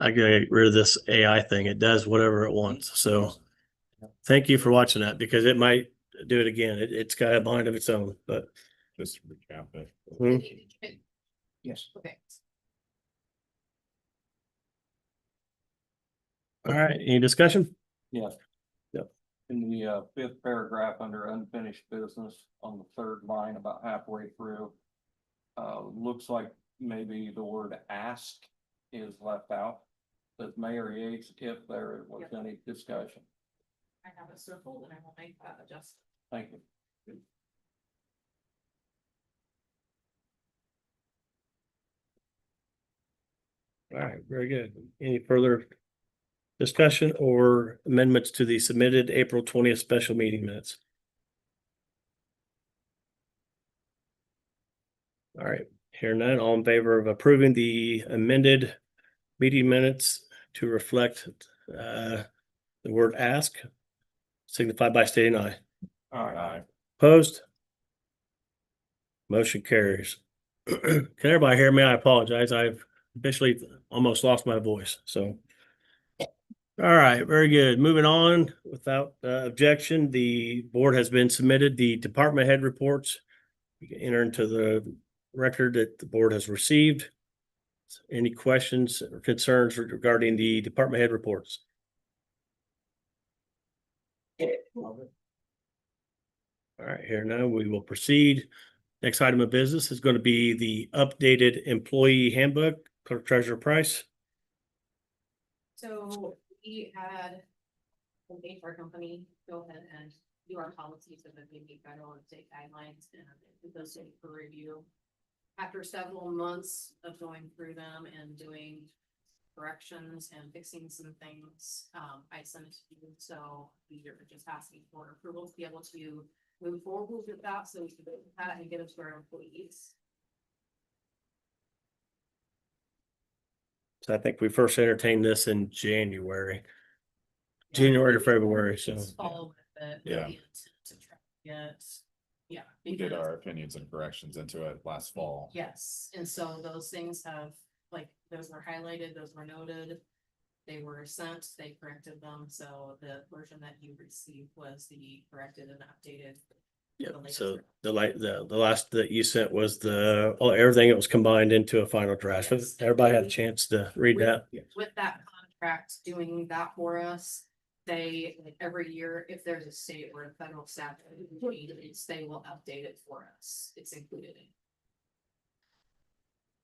I get rid of this AI thing. It does whatever it wants. So thank you for watching that, because it might do it again. It's got a mind of its own, but Just to recap it. Yes. Okay. All right. Any discussion? Yes. Yep. In the fifth paragraph under unfinished business on the third line, about halfway through. Looks like maybe the word ask is left out. Says Mayor Yates, if there was any discussion. I have it circled and I will make that adjustment. Thank you. All right. Very good. Any further discussion or amendments to the submitted April 20th special meeting minutes? All right. Here none. All in favor of approving the amended meeting minutes to reflect the word ask, signify by stating aye. Aye. Opposed? Motion carries. Can everybody hear me? I apologize. I've officially almost lost my voice. So, all right, very good. Moving on, without objection, the board has been submitted the department head reports. We can enter into the record that the board has received. Any questions or concerns regarding the department head reports? All right, here now we will proceed. Next item of business is going to be the updated employee handbook. Clerk Treasurer Price. So we had an HR company go ahead and do our policies and then we meet federal and state guidelines and put those in for review. After several months of going through them and doing corrections and fixing some things, I sent it to you. So we are just asking for approval to be able to move forward with that, so we can do that and get it to our employees. So I think we first entertained this in January to February. So Just follow with it. Yeah. To try to get, yeah. We did because- our opinions and corrections into it last fall. Yes, and so those things have, like, those were highlighted, those were noted. They were sent, they corrected them, so the version that you received was the corrected and updated. yeah. the latest So version. the last that you sent was everything that was combined into a final draft. Yes. Everybody had a chance to read that. With that contract doing that for us, they, like, every year, if there's a state or a federal statute, they will update it for us. It's included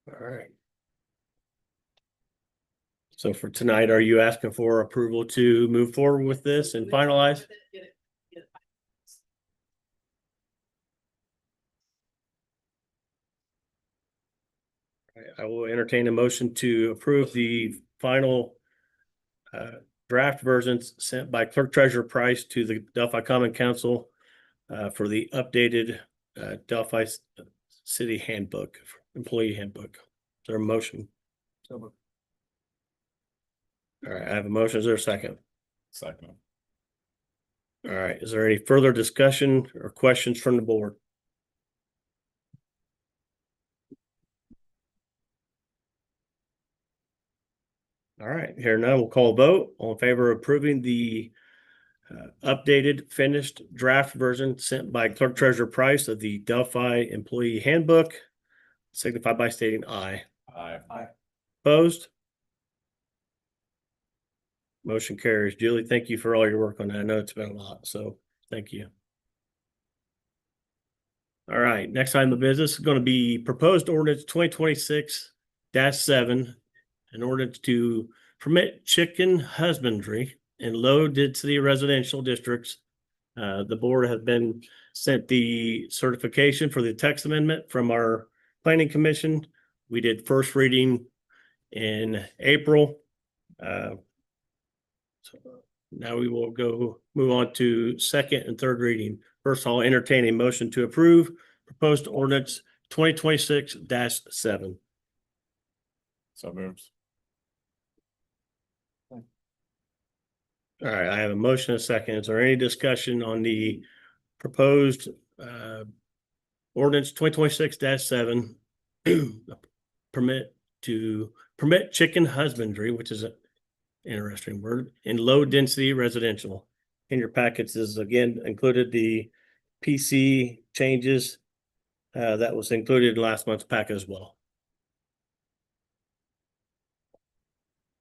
in. All right. So for tonight, are you asking for approval to move forward with this and finalize? Get it. I will entertain a motion to approve the final draft versions sent by Clerk Treasurer Price to the Delphi Common Council for the updated Delphi City Handbook, Employee Handbook. Is there a motion? So All right, I have a motion. Is there a second? Second. All right, is there any further discussion or questions from the board? All right, here now we'll call a vote. All in favor of approving the updated finished draft version sent by Clerk Treasurer Price of the Delphi Employee Handbook, signify by stating aye. Aye. Opposed? Motion carries. Julie, thank you for all your work on that. I know it's been a lot, so thank you. All right, next item of business is going to be proposed ordinance 2026-7, an ordinance to permit chicken husbandry in low density residential districts. The board has been sent the certification for the text amendment from our planning commission. We did first reading in April. So now we will move on to second and third reading. First, I'll entertain a motion to approve proposed ordinance 2026-7. So moves. All right, I have a motion and a second. Is there any discussion on the proposed ordinance 2026-7 permit to permit chicken husbandry, which is an interesting word, in low density residential. In your packets is again included the PC changes. That was included in last month's packet as well.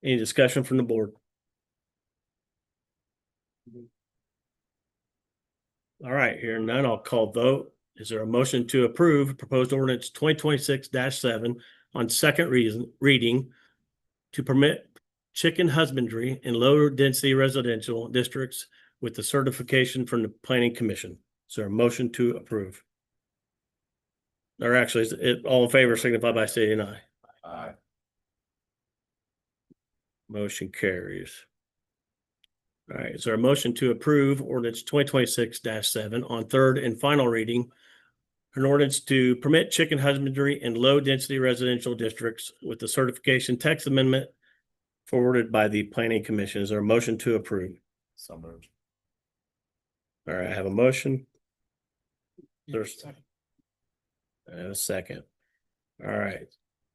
Any discussion from the board? All right, hearing none, I'll call vote. Is there a motion to approve proposed ordinance 2026-7 on second reading to permit chicken husbandry in lower density residential districts with the certification from the planning commission? Is there a motion to approve? Or actually, all in favor signify by saying aye. Aye. Motion carries. All right, is there a motion to approve ordinance 2026-7 on third and final reading? An ordinance to permit chicken husbandry in low density residential districts with the certification text amendment forwarded by the planning commission. Is there a motion to approve? So moved. All right, I have a motion. There's a second. All right.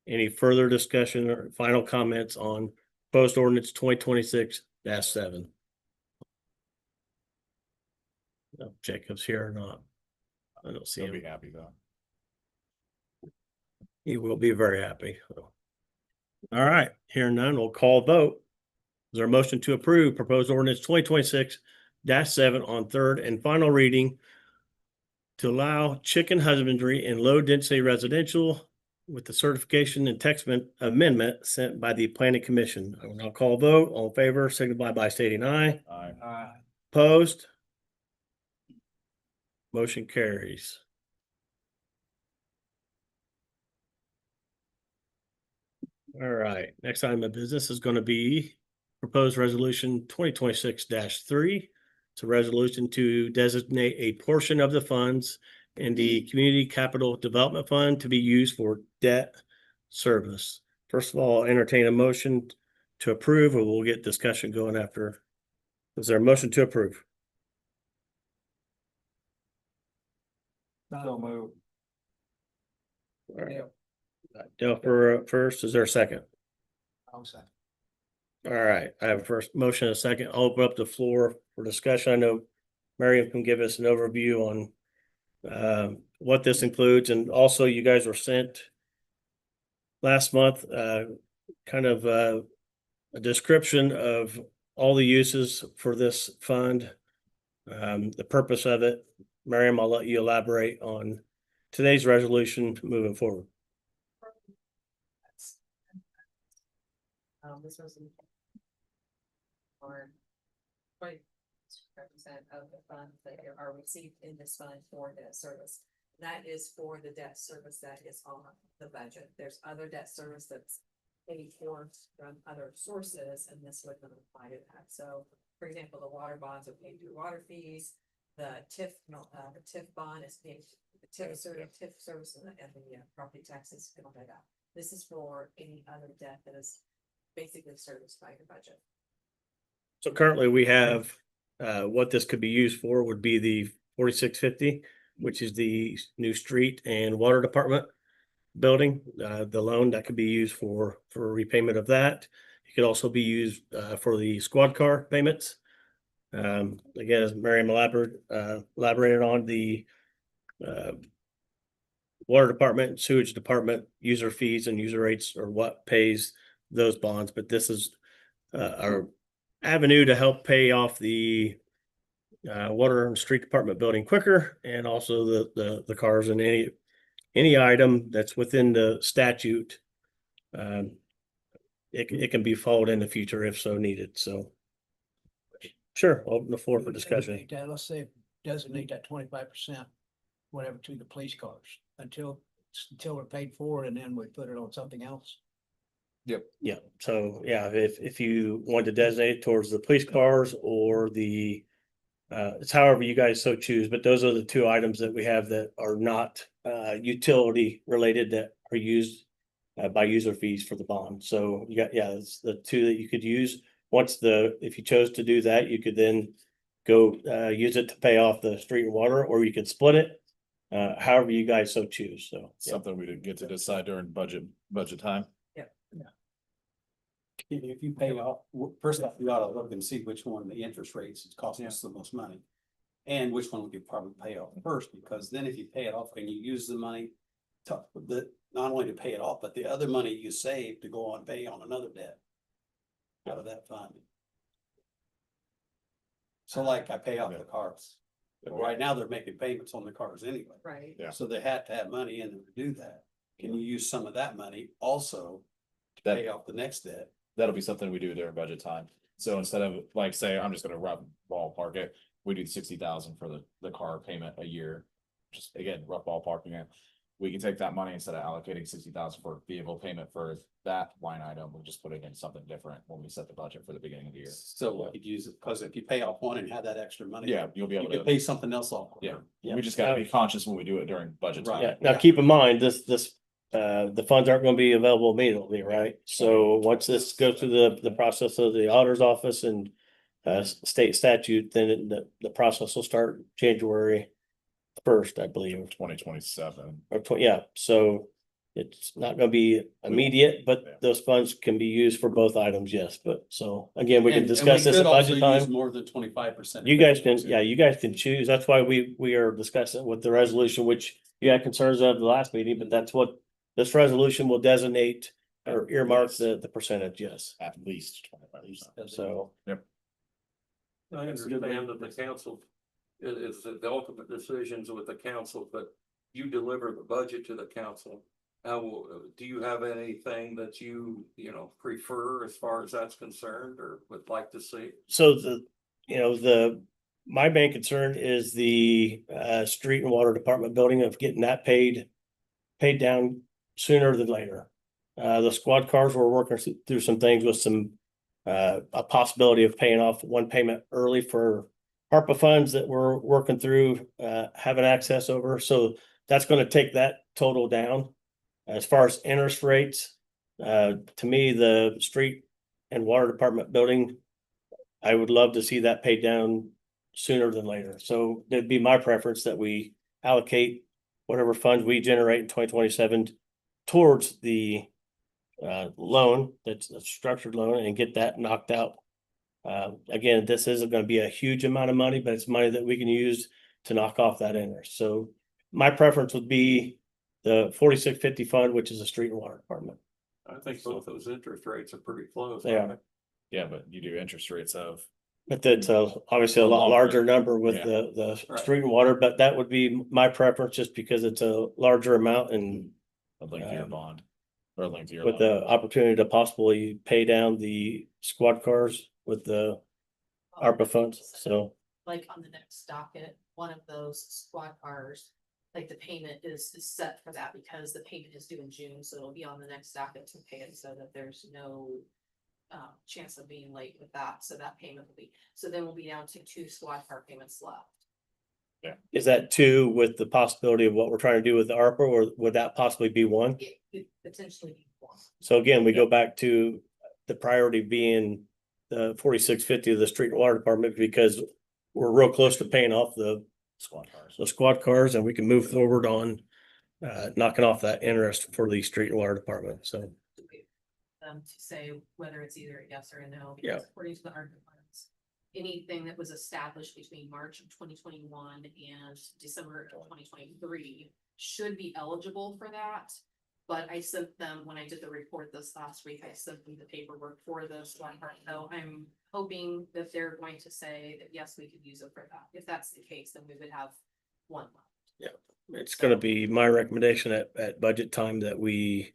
Any further discussion or final comments on proposed ordinance 2026-7? No, Jacob's here or not? I don't see He'll him. be happy though. He will be very happy. All right, hearing none, we'll call vote. Is there a motion to approve proposed ordinance 2026-7 on third and final reading to allow chicken husbandry in low density residential with the certification and text amendment sent by the planning commission? I will now call vote. All in favor, signify by stating aye. Aye. Opposed? Motion carries. All right, next item of business is going to be proposed resolution 2026-3. It's a resolution to designate a portion of the funds in the Community Capital Development Fund to be used for debt service. First of all, entertain a motion to approve, or we'll get discussion going after. Is there a motion to approve? So move. All right. Delphi first. Is there a second? I'll say. All right, I have a first motion, and a second. I'll open up the floor for discussion. I know Mariam can give us an overview on what this includes, and also you guys were sent last month kind of a description of all the uses for this fund, the purpose of it. Mariam, I'll let you elaborate on today's resolution moving forward. This was for 20% of the funds that are received in this fund for debt service. That is for the debt service that is on the budget. There's other debt service that's paid for from other sources, and this would apply to that. So, for example, the water bonds are paid through water fees. The TIF bond is paid, the TIF service and the property taxes and all that. This is for any other debt that is basically serviced by your budget. So currently we have, what this could be used for would be the 4650, which is the new street and water department building. The loan that could be used for repayment of that. It could also be used for the squad car payments. Again, as Mariam elaborated on, the water department, sewage department user fees and user rates are what pays those bonds, but this is our avenue to help pay off the water and street department building quicker, and also the cars and any item that's within the statute. It can be followed in the future if so needed. So sure, I'll open the floor for discussion. Let's say designate that 25%, whatever, to the police cars until we're paid for, and then we put it on something else. Yeah, so yeah, if you want to designate it towards the police cars or the it's however you guys so choose, but those are the two items that we have that are not utility related, that are used by user fees for the bond. So you got, yeah, it's the two that you could use. If you chose to do that, you could then go use it to pay off the street and water, or you could split it however you guys so choose. So yeah. Something we didn't get to decide during budget time. if you pay off, first off, you ought to look and see which one the interest rates is costing us the most money. And which one we could probably pay off first, because then if you pay it off and you use the money to, not only to pay it off, but the other money you save to go on pay on another debt out of that fund. So like I pay off the cars. Well, right now they're making payments on the cars anyway. Right. Yeah. So they had to have money in them to do that. Can you use some of that money also to That- pay off the next debt? That'll be something we do during budget time. So instead of like, say, I'm just gonna rough ballpark it, we do 60,000 for the car payment a year. Just again, rough ballparking it. We can take that money instead of allocating 60,000 for vehicle payment for that line item, we'll just put it in something different when we set the budget for the beginning of the year. So we could use it, because if you pay off one and have that extra money. Yeah, you'll be You able could to, pay something else off. yeah, Yeah. we just gotta be conscious when we do it during budget time. Right. Yeah, now keep in mind, the funds aren't gonna be available immediately, right? So once this goes through the process of the auditor's office and state statute, then the process will start January 1st, I believe, 2027. or yeah, so it's not gonna be immediate, Yeah. but those funds can be used for both items, yes, but so again, we can And discuss this at could also budget time. use more than 25%. You guys can, yeah, you guys can choose. That's why we are discussing with the resolution, which you had concerns of the last meeting, but that's what this resolution will designate or earmark the percentage, yes. At least 25%. So, I understand that the council is the ultimate decisions with the council, but you deliver the budget to the council. Do you have anything that you prefer as far as that's concerned or would like to see? so my main concern is the street and water department building of getting that paid down sooner than later. The squad cars, we're working through some things with some a possibility of paying off one payment early for ARPA funds that we're working through, having access over. So that's going to take that total down. As far as interest rates, to me, the street and water department building, I would love to see that paid down sooner than later. So it'd be my preference that we allocate whatever funds we generate in 2027 towards the loan, that's a structured loan, and get that knocked out. Again, this isn't going to be a huge amount of money, but it's money that we can use to knock off that interest. So my preference would be the 4650 fund, which is a street and water department. I think both those interest rates are pretty close. They are. Yeah, but you do interest rates of, But that's obviously a lot larger number with Yeah. the Right. street and water, but that would be my preference just because it's a larger amount and a lengthier bond. Or a lengthier with loan. the opportunity to possibly pay down the squad cars with the ARPA funds. So Like on the next docket, one of those squad cars, like the payment is set for that because the payment is due in June, so it'll be on the next docket to pay it so that there's no chance of being late with that. So that payment will be, so then we'll be down to 2 squad car payments left. is that two with the possibility of what we're trying to do with the ARPA, or would that possibly be one? It could potentially be 1. So again, we go back to the priority being the 4650 of the street and water department, because we're real close to paying off the Squad cars. squad cars, and we can move forward on knocking off that interest for the street and water department. So To say whether it's either a yes or a no. Yeah. Because according to the ARPA funds, anything that was established between March of 2021 and December of 2023 should be eligible for that. But I sent them, when I did the report this last week, I sent them the paperwork for this one part. So I'm hoping that they're going to say that, yes, we could use it for that. If that's the case, then we would have one left. it's gonna be my recommendation at budget time that we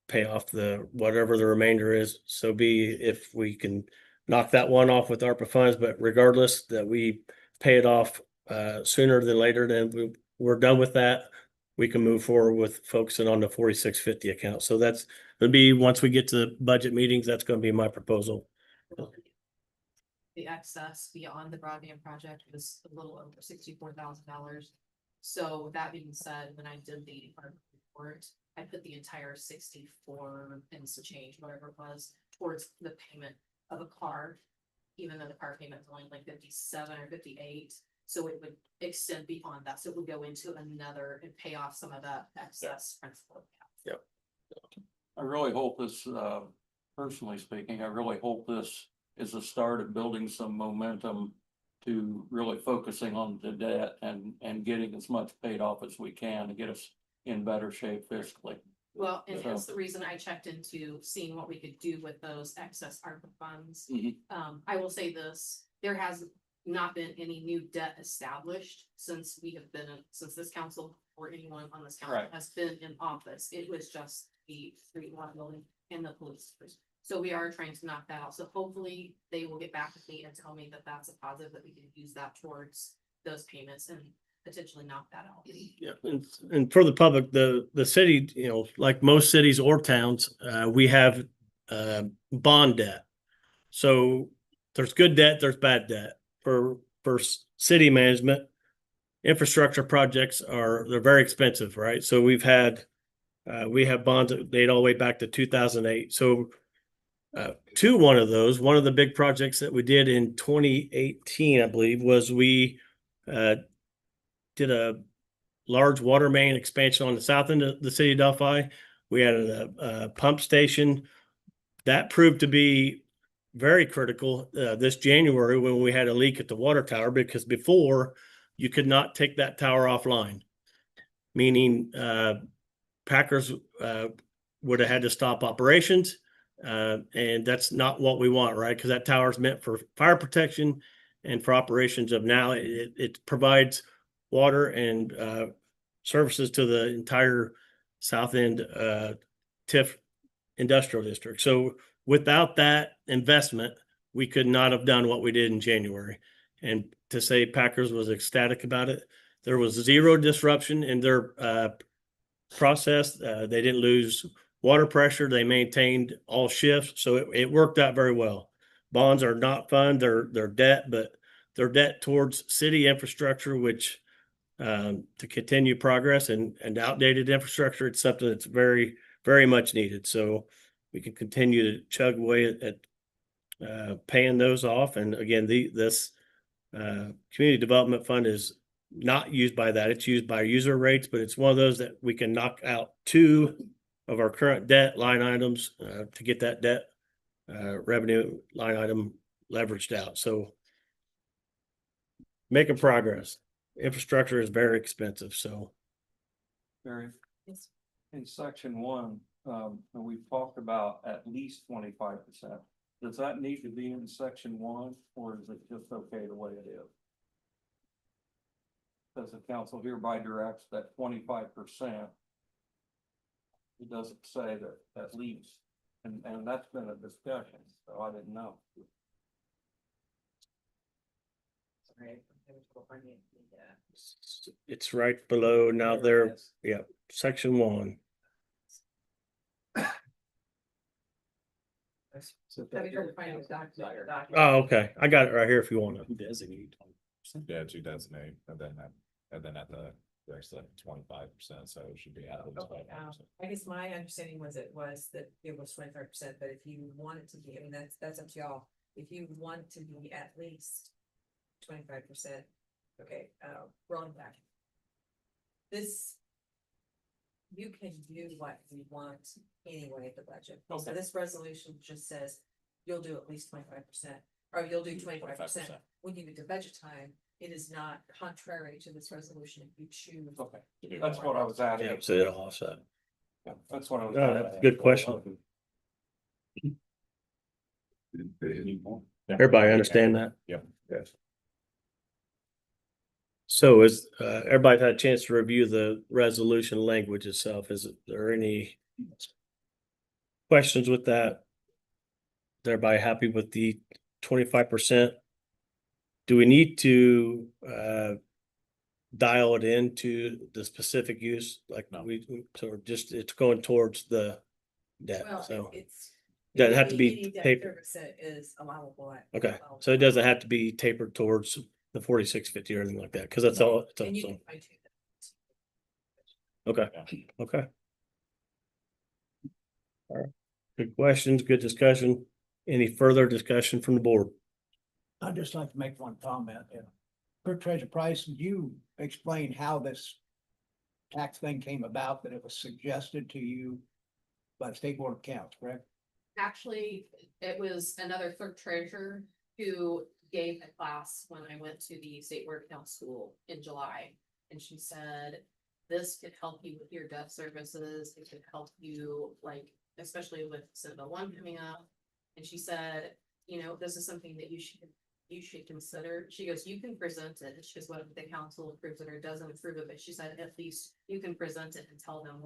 pay off the whatever the remainder is. So be if we can knock that one off with ARPA funds, but regardless that we pay it off sooner than later, then we're done with that. We can move forward with focusing on the 4650 account. So that's gonna be, once we get to budget meetings, that's gonna be my proposal. The excess beyond the broadband project was a little over $64,000. So with that being said, when I did the ARPA report, I put the entire 64 and some change, whatever it was, towards the payment of a car. Even though the car payment is only like 57 or 58, so it would extend beyond that. So it would go into another and pay off some of that excess principal. I really hope this personally speaking, I really hope this is a start of building some momentum to really focusing on the debt and getting as much paid off as we can to get us in better shape fiscally. Well, and So- that's the reason I checked into seeing what we could do with those excess ARPA funds. Mhm. I will say this, there has not been any new debt established since we have been, since this council or anyone on this council Right. has been in office. It was just the street water building and the police. So we are trying to knock that out. So hopefully they will get back with me and tell me that that's a positive, that we can use that towards those payments and potentially knock that out. Yeah, and for the public, the city, like most cities or towns, we have bond debt. So there's good debt, there's bad debt. For city management, infrastructure projects they're very expensive, right? So we have bonds that date all the way back to 2008. So one of the big projects that we did in 2018, I believe, was we did a large water main expansion on the south end of the city of Delphi. We had a pump station that proved to be very critical this January when we had a leak at the water tower, because before you could not take that tower offline, meaning Packers would have had to stop operations. And that's not what we want, right? Because that tower is meant for fire protection and for operations of now. It provides water and services to the entire south end TIF industrial district. So without that investment, we could not have done what we did in January. And to say Packers was ecstatic about it, there was zero disruption in their process. They didn't lose water pressure. They maintained all shifts. So it worked out very well. Bonds are not fun. They're debt, but they're debt towards city infrastructure, which to continue progress and outdated infrastructure, it's something that's very, very much needed. So we can continue to chug away at paying those off. And again, this community development fund is not used by that. It's used by user rates, but it's one of those that we can knock out 2 of our current debt line items to get that debt revenue line item leveraged out. So making progress. Infrastructure is very expensive. So Barry, Yes. in section 1, and we've talked about at least 25%. Does that need to be in section 1, or is it just okay the way it is? Does the council hereby directs that 25%? It doesn't say that at least, and that's been a discussion, so I didn't know. Sorry, I was finding it, it's right below now there. Yeah, section 1. Have you tried to find it document? Oh, okay. I got it right here if you want to. Designate 20%. Yeah, 2008, and then at the, there's like 25%, so it should be at least Okay, 25%. I guess my understanding was that it was 25%, but if you want it to be, I mean, that's up to y'all. If you want it to be at least 25%, okay, rolling back. This. You can do what you want anyway, the budget. So Okay. this resolution just says you'll do at least 25%, or you'll do 25%. 25%. When you get to budget time, it is not contrary to this resolution if you choose. Okay, To do that's that. what I was asking. Yeah, so it'll offset. That's what I was. Oh, that's a good question. Everybody understand that? Yep. Yes. So is everybody had a chance to review the resolution language itself? Is there any questions with that? Is everybody happy with the 25%? Do we need to dial it into the specific use? Like No. so just it's going towards the debt. Well, So it's. doesn't have to any be debt tapered. service that is allowable. Okay, so it doesn't have to be tapered towards the 4650 or anything like that, because that's all. And you So, can find okay, Yeah. okay. All right, good questions, good discussion. Any further discussion from the board? I'd just like to make one comment. Clerk Treasurer Price, you explained how this tax thing came about, that it was suggested to you by the State Board of Accounts, correct? Actually, it was another clerk treasurer who gave a class when I went to the state board account school in July. And she said, this could help you with your debt services. It could help you, like, especially with Senate One coming up. And she said, you know, this is something that you should consider. She goes, you can present it. She goes, what if the council approves it or doesn't approve it? But she said, at least you can present it and tell them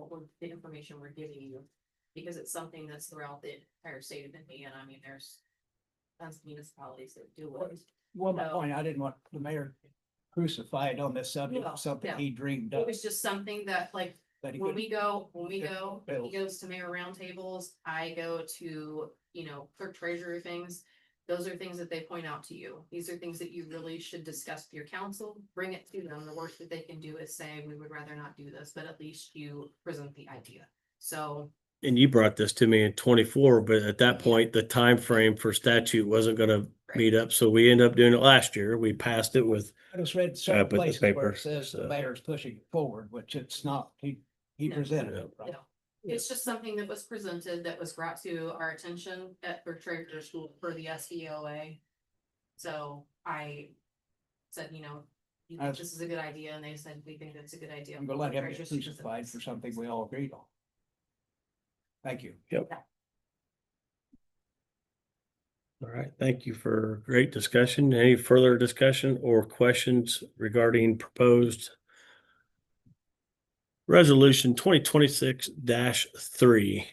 the information we're giving you. Because it's something that's throughout the entire state of Indiana. I mean, there's tons of municipalities that do it. Well, my No. point, I didn't want the mayor crucified on this subject, No, something no. he dreamed It up. was just something that, like, That he when couldn't- we go, Bills. he goes to mayor roundtables, I go to, you know, clerk treasurer things. Those are things that they point out to you. These are things that you really should discuss with your council, bring it to them. The worst that they can do is say, we would rather not do this, but at least you present the idea. So, And you brought this to me in 24, but at that point, the time frame for statute wasn't gonna meet up, so we ended up doing it last year. We passed it with, I just read several with the places where paper, it says so. the mayor's pushing it forward, which it's not. He No. presented it. right? you know, it's just something that was presented that was brought to our attention at the treasurer school for the SBOA. So I said, you know, you think this is a good idea, and they said, we think that's a good idea. I'm gonna let him Treasurer get should present crucified this. for something we all agreed on. Thank you. All right, thank you for great discussion. Any further discussion or questions regarding proposed resolution 2026-3?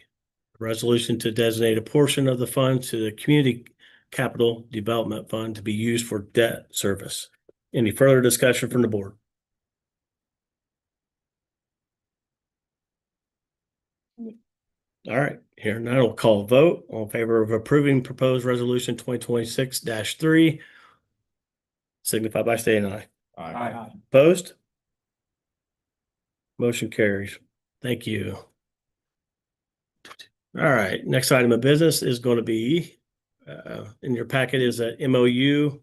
Resolution to designate a portion of the funds to the Community Capital Development Fund to be used for debt service. Any further discussion from the board? All right, here now I'll call a vote. All in favor of approving proposed resolution 2026-3. Signify by saying aye. Aye. Opposed? Motion carries. Thank you. All right, next item of business is going to be, in your packet is a MOU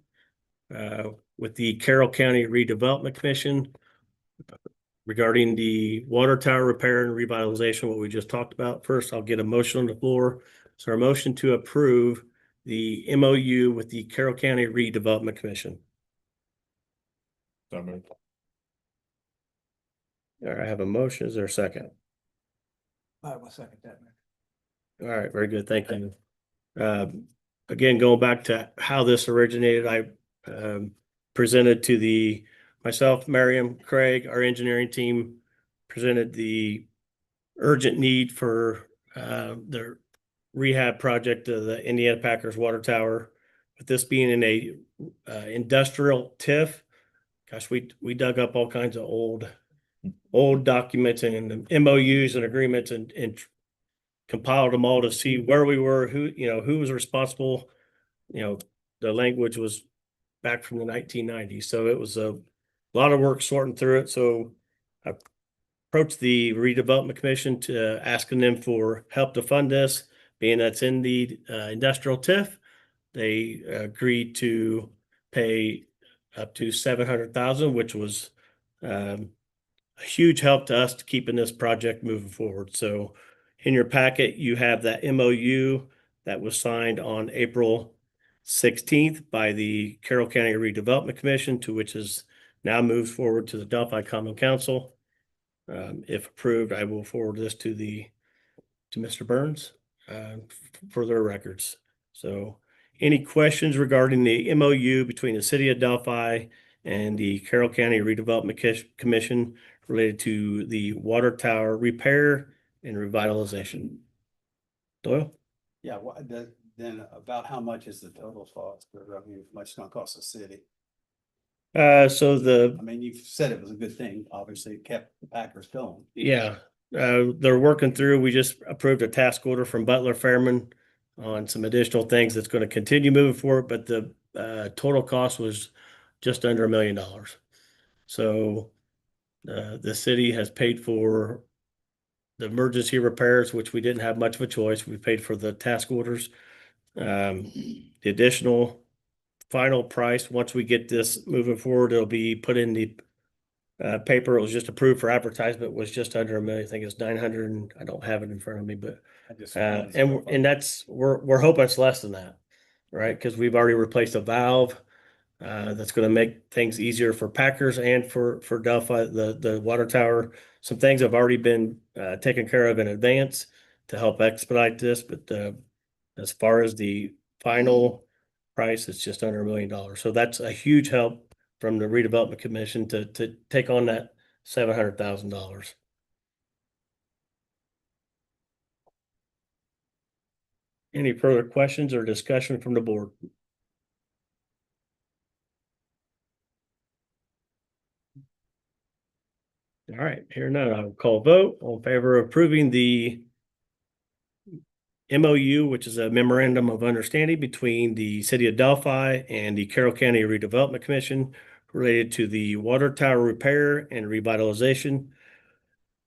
with the Carroll County Redevelopment Commission regarding the water tower repair and revitalization, what we just talked about. First, I'll get a motion on the floor. So our motion to approve the MOU with the Carroll County Redevelopment Commission. So moved. All right, I have a motion. Is there a second? I will second that. All right, very good. Thank you. Again, going back to how this originated, I presented to myself, Miriam, Craig, our engineering team, presented the urgent need for the rehab project of the Indiana Packers water tower. With this being in a industrial TIF, gosh, we dug up all kinds of old documents and MOUs and agreements and compiled them all to see where we were, who was responsible. The language was back from the 1990s. So it was a lot of work sorting through it. So I approached the redevelopment commission to asking them for help to fund this, being that's in the industrial TIF. They agreed to pay up to $700,000, which was a huge help to us to keeping this project moving forward. So in your packet, you have that MOU that was signed on April 16th by the Carroll County Redevelopment Commission, to which is now moves forward to the Delphi Common Council. If approved, I will forward this to Mr. Burns for their records. So any questions regarding the MOU between the city of Delphi and the Carroll County Redevelopment Commission related to the water tower repair and revitalization? Doyle? Yeah, then about how much is the total cost, or I mean, how much it's gonna cost the city? So I mean, you've said it was a good thing, obviously, it kept the Packers going. they're working through, we just approved a task order from Butler Fairman on some additional things that's going to continue moving forward, but the total cost was just under $1 million. So the city has paid for the emergency repairs, which we didn't have much of a choice. We paid for the task orders. The additional final price, once we get this moving forward, it'll be put in the paper. It was just approved for advertisement, was just under 1 million. I think it's 900, and I don't have it in front of me, but I just. and that's, we're hoping it's less than that, right? Because we've already replaced a valve. That's going to make things easier for Packers and for Delphi, the water tower. Some things have already been taken care of in advance to help expedite this, but as far as the final price, it's just under $1 million. So that's a huge help from the redevelopment commission to take on that $700,000. Any further questions or discussion from the board? All right, here none. I will call vote. All in favor of approving the MOU, which is a memorandum of understanding between the city of Delphi and the Carroll County Redevelopment Commission related to the water tower repair and revitalization,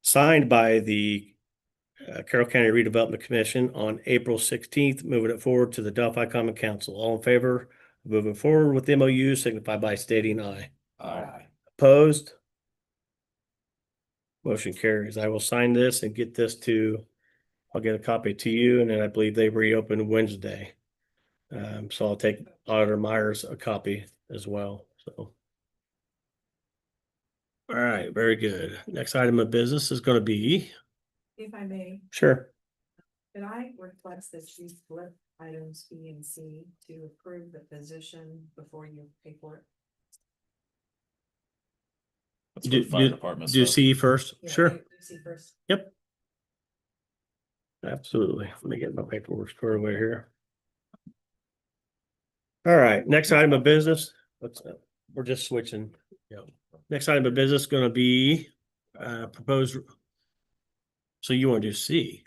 signed by the Carroll County Redevelopment Commission on April 16th, moving it forward to the Delphi Common Council. All in favor of moving forward with the MOU, signify by stating aye. Aye. Opposed? Motion carries. I will sign this and get this to, I'll get a copy to you, and then I believe they reopen Wednesday. So I'll take Auditor Myers a copy as well, so. All right, very good. Next item of business is gonna be, If I may, sure, could I request that you flip items B and C to approve the position before you pay for it? That's for the fire department do stuff. C first, Yeah, sure, do C first. absolutely. Let me get my paperwork squared away here. All right, next item of business, we're just switching. Yeah. Next item of business gonna be proposed. So you want to do C?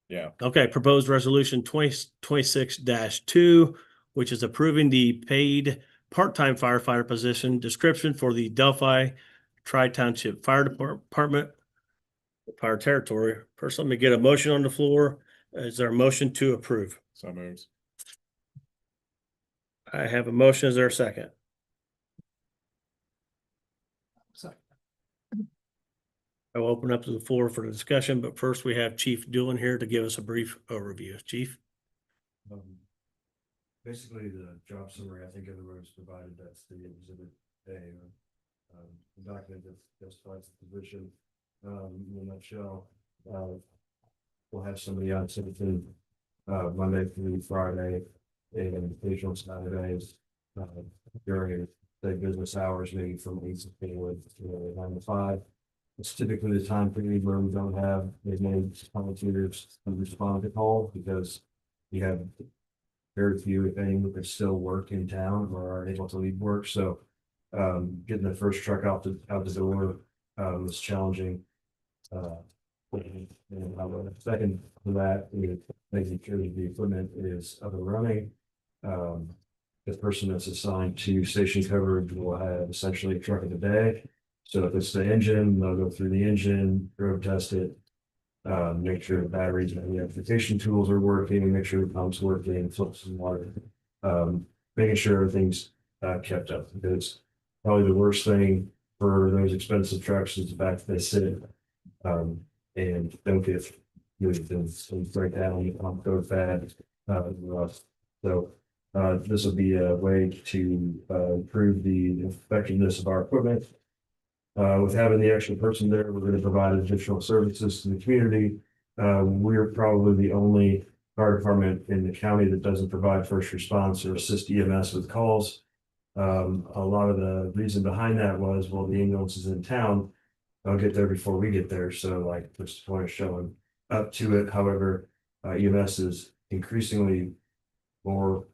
Yeah. Okay, proposed resolution 2026-2, which is approving the paid part-time firefighter position description for the Delphi Tri-Township Fire Department, fire territory. First, let me get a motion on the floor. Is there a motion to approve? So moves. I have a motion. Is there a second? I will open up to the floor for the discussion, but first we have Chief Doolan here to give us a brief overview. Chief? Basically, the job summary, I think everyone's provided, that's the exhibit A, the document that justifies the position. In a nutshell, we'll have somebody on citizen, Monday through Friday and occasional Saturdays, during the business hours, maybe from 8 to 9 to 5. It's typically the time period where we don't have as many volunteers who respond to calls because you have very few, if any, that still work in town or are able to leave work. So getting the first truck out the door was challenging. And second to that is making sure that the equipment is up and running. The person that's assigned to station coverage will have essentially a truck of the day. So if it's the engine, they'll go through the engine, road test it, make sure the batteries and the amplification tools are working, make sure the pump's working, flip some water, making sure everything's kept up. Because probably the worst thing for those expensive trucks is the fact that they sit and don't get used and break down, the pump goes bad. So this will be a way to improve the effectiveness of our equipment. With having the extra person there, we're going to provide additional services to the community. We're probably the only fire department in the county that doesn't provide first response or assist EMS with calls. A lot of the reason behind that was, well, the ambulance is in town. I'll get there before we get there. So like, what's the point of showing up to it? However, EMS is increasingly more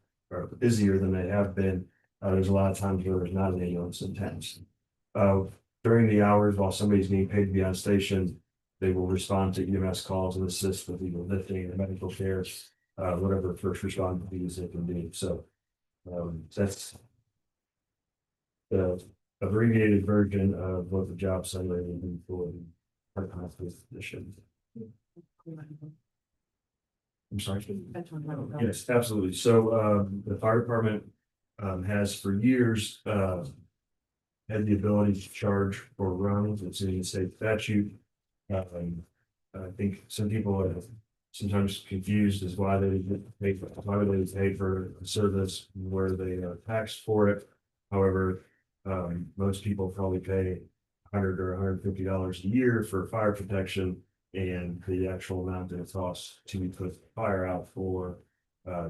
busier than they have been. There's a lot of times where there's not an ambulance in town. During the hours while somebody's being paid to be on station, they will respond to EMS calls and assist with either lifting or medical care, whatever first responder duties they can do. So that's the abbreviated version of what the job summary will be for the part-time position. I'm sorry. Yes, absolutely. So the fire department has for years had the ability to charge for runs. It's in the state statute. I think some people are sometimes confused as why they pay for, a service where they are taxed for it. However, most people probably pay $100 or $150 a year for fire protection, and the actual amount that it costs to put the fire out for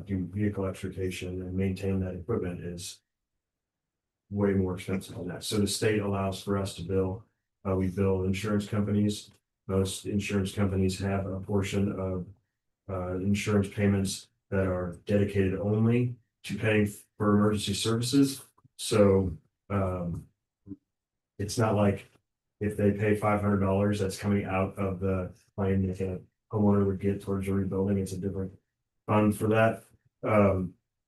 do vehicle extrication and maintain that equipment is way more expensive than that. So the state allows for us to bill. We bill insurance companies. Most insurance companies have a portion of insurance payments that are dedicated only to paying for emergency services. So it's not like if they pay $500, that's coming out of the claim that a homeowner would get towards a rebuilding. It's a different fund for that.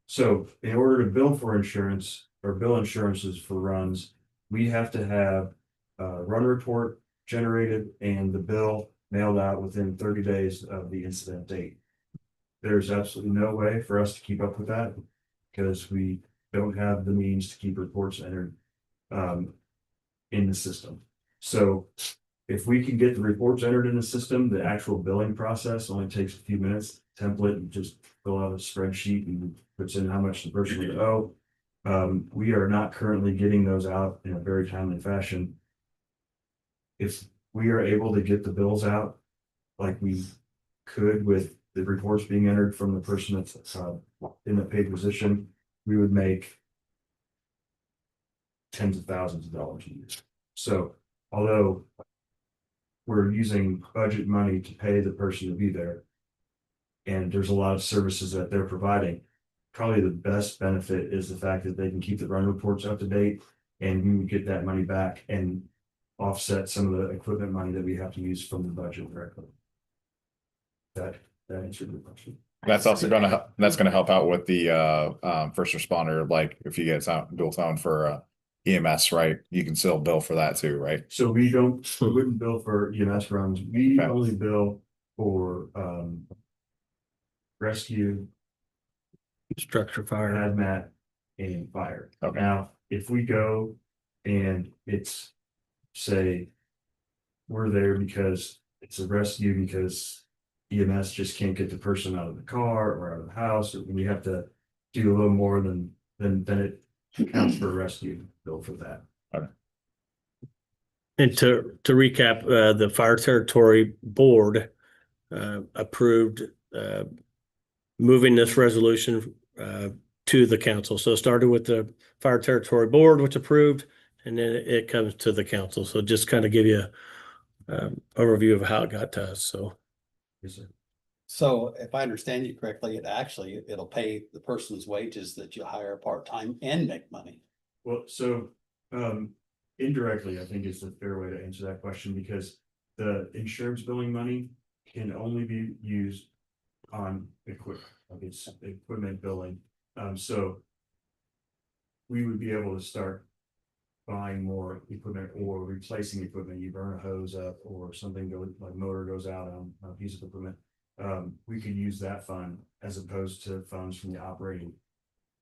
So in order to bill for insurance or bill insurances for runs, we have to have a run report generated and the bill mailed out within 30 days of the incident date. There's absolutely no way for us to keep up with that because we don't have the means to keep reports entered in the system. So if we can get the reports entered in the system, the actual billing process only takes a few minutes. Template and just fill out a spreadsheet and puts in how much the person would owe. We are not currently getting those out in a very timely fashion. If we are able to get the bills out like we could with the reports being entered from the person that's in the paid position, we would make tens of thousands of dollars a year. So although we're using budget money to pay the person to be there, and there's a lot of services that they're providing, probably the best benefit is the fact that they can keep the run reports up to date, and we would get that money back and offset some of the equipment money that we have to use from the budget directly. That answered the question. That's also that's gonna help out with the first responder, like if you get dual phone for EMS, right? You can still bill for that too, right? So we wouldn't bill for EMS runs. We Okay. only bill for rescue, Structure fire. hazmat, and fire. Okay. Now, if we go and it's, say, we're there because it's a rescue because EMS just can't get the person out of the car or out of the house, or we have to do a little more than it counts for a rescue bill for that. And to recap, the Fire Territory Board approved moving this resolution to the council. So it started with the Fire Territory Board, which approved, and then it comes to the council. So just kind of give you an overview of how it got to us. So Yes, sir. So if I understand you correctly, it'll pay the person's wages that you hire part-time and make money. Well, so indirectly, I think is the fair way to answer that question, because the insurance billing money can only be used on equipment, like it's equipment billing. So we would be able to start buying more equipment or replacing equipment. You burn a hose up or something like motor goes out on a piece of equipment. We could use that fund as opposed to funds from the operating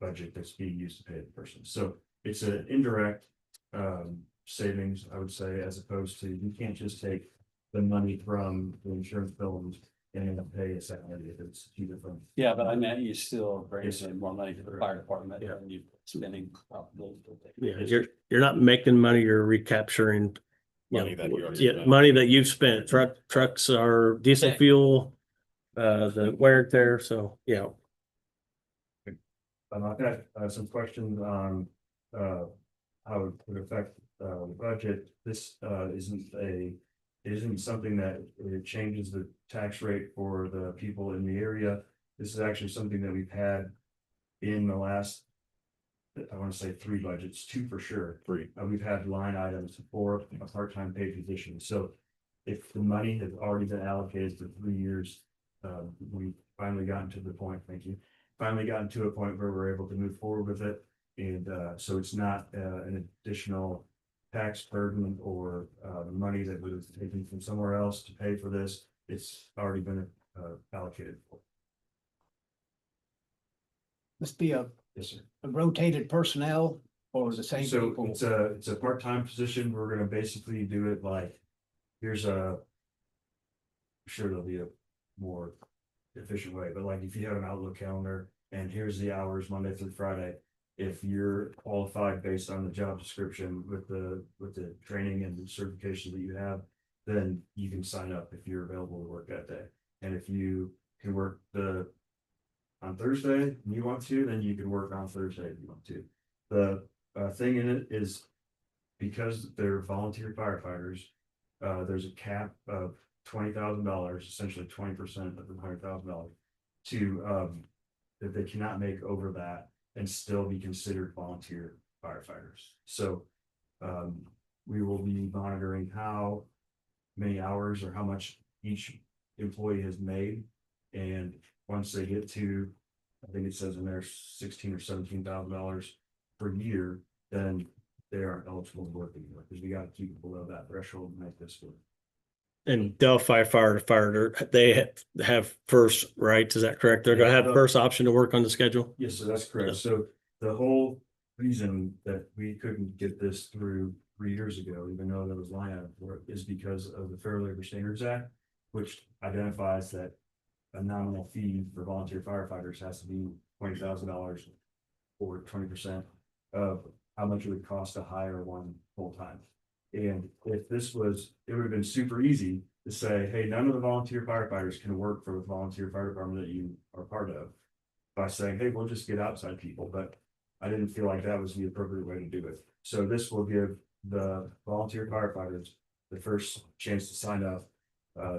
budget that's being used to pay the person. So it's an indirect savings, I would say, as opposed to, you can't just take the money from the insurance bills and then pay a salary if it's two different. Yeah, but I meant you still Yes, raising more money for the fire department Yeah. and you spending probably. yeah, you're not making money, you're recapturing Money that you already yeah, spent. money that you've spent. Trucks are diesel fuel, the wear and tear. So yeah. I've got some questions on how it would affect the budget. This isn't something that it changes the tax rate for the people in the area. This is actually something that we've had in the last, I want to say 3 budgets, 2 for sure. 3. We've had line items for a part-time paid position. So if the money has already been allocated for 3 years, we finally gotten to the point, thank you, finally gotten to a point where we're able to move forward with it. And so it's not an additional tax burden or money that was taken from somewhere else to pay for this. It's already been allocated for. Must be a Yes, sir. rotated personnel Or the same So people? it's a part-time position. We're gonna basically do it like, here's a. I'm sure there'll be a more efficient way, but like if you have an Outlook calendar and here's the hours Monday through Friday. If you're qualified based on the job description with the training and certification that you have, then you can sign up if you're available to work that day. And if you can work on Thursday and you want to, then you can work on Thursday if you want to. The thing in it is because they're volunteer firefighters, there's a cap of $20,000, essentially 20% of the $100,000 to that they cannot make over that and still be considered volunteer firefighters. So we will be monitoring how many hours or how much each employee has made. And once they get to, I think it says in there $16,000 or $17,000 per year, then they aren't eligible to work anymore because we got to keep it below that threshold to make this work. And Delphi firefighter, they have first rights, is that correct? They're gonna have Yeah. first option to work on the schedule? Yes, so that's correct. So the whole reason that we couldn't get this through 3 years ago, even though there was line item for it, is because of the Fair Labor Standards Act, which identifies that a nominal fee for volunteer firefighters has to be $20,000 or 20% of how much it would cost to hire one full time. And if this was, it would have been super easy to say, hey, none of the volunteer firefighters can work for the volunteer fire department that you are part of. By saying, hey, we'll just get outside people, but I didn't feel like that was the appropriate way to do it. So this will give the volunteer firefighters the first chance to sign up.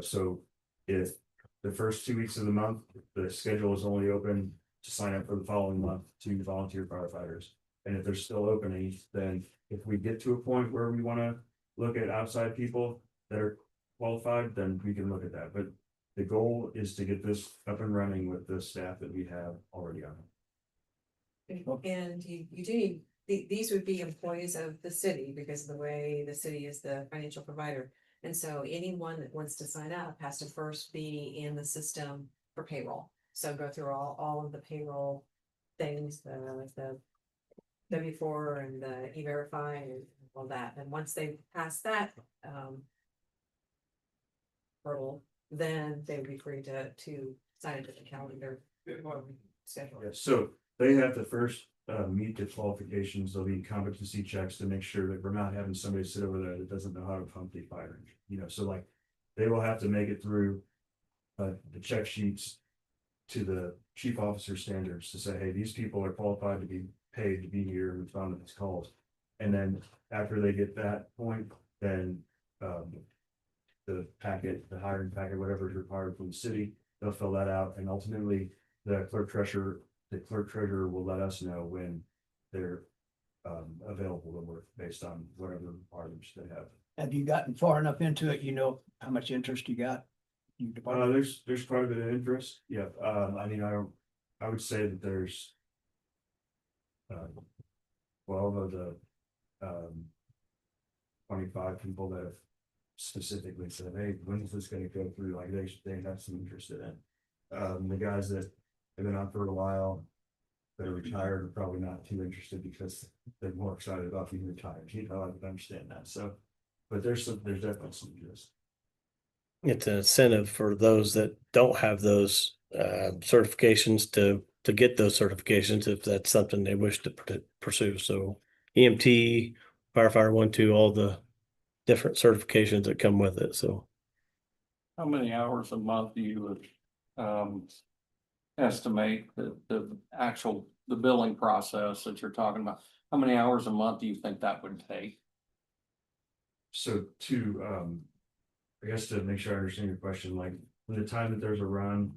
So if the first 2 weeks of the month, the schedule is only open to sign up for the following month to volunteer firefighters. And if there's still openings, then if we get to a point where we want to look at outside people that are qualified, then we can look at that. But the goal is to get this up and running with the staff that we have already on. And you do need, these would be employees of the city because of the way the city is the financial provider. And so anyone that wants to sign up has to first be in the system for payroll. So go through all of the payroll things, the W-4 and the E-Verify and all that. And once they pass that hurdle, then they would be free to sign into the calendar schedule. Yeah, so they have to first meet the qualifications. There'll be competency checks to make sure that we're not having somebody sit over there that doesn't know how to pump the fire engine. You know, so like they will have to make it through the check sheets to the chief officer standards to say, hey, these people are qualified to be paid to be here and respond to these calls. And then after they get that point, then the packet, the hiring packet, whatever is required from the city, they'll fill that out. And ultimately the clerk treasurer will let us know when they're available to work based on whatever requirements they have. Have you gotten far enough into it, you know, how much interest you got? You department? There's quite a bit of interest. Yeah. I mean, I would say that there's 12 of the 25 people that have specifically said, hey, when is this going to go through? Like they have some interest in it. The guys that have been on for a while that are retired are probably not too interested because they're more excited about being retired. You know, I can understand that. So, but there's definitely some interest. It's an incentive for those that don't have those certifications to get those certifications if that's something they wish to pursue. So EMT, firefighter 1, 2, all the different certifications that come with it. So How many hours a month do you estimate the billing process that you're talking about? How many hours a month do you think that would take? So I guess to make sure I understand your question, like when the time that there's a run,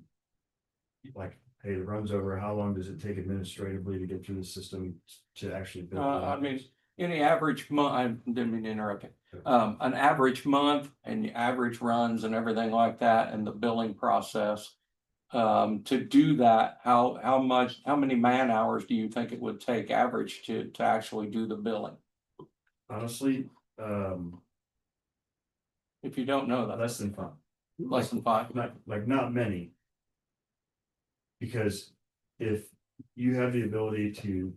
like, hey, the run's over, how long does it take administratively to get through the system to actually bill? I mean, any average month, I didn't mean to interrupt you. An average month and the average runs and everything like that and the billing process. To do that, how many man hours do you think it would take average to actually do the billing? Honestly, If you don't know that. less than 5. Less than 5. Not many. Because if you have the ability to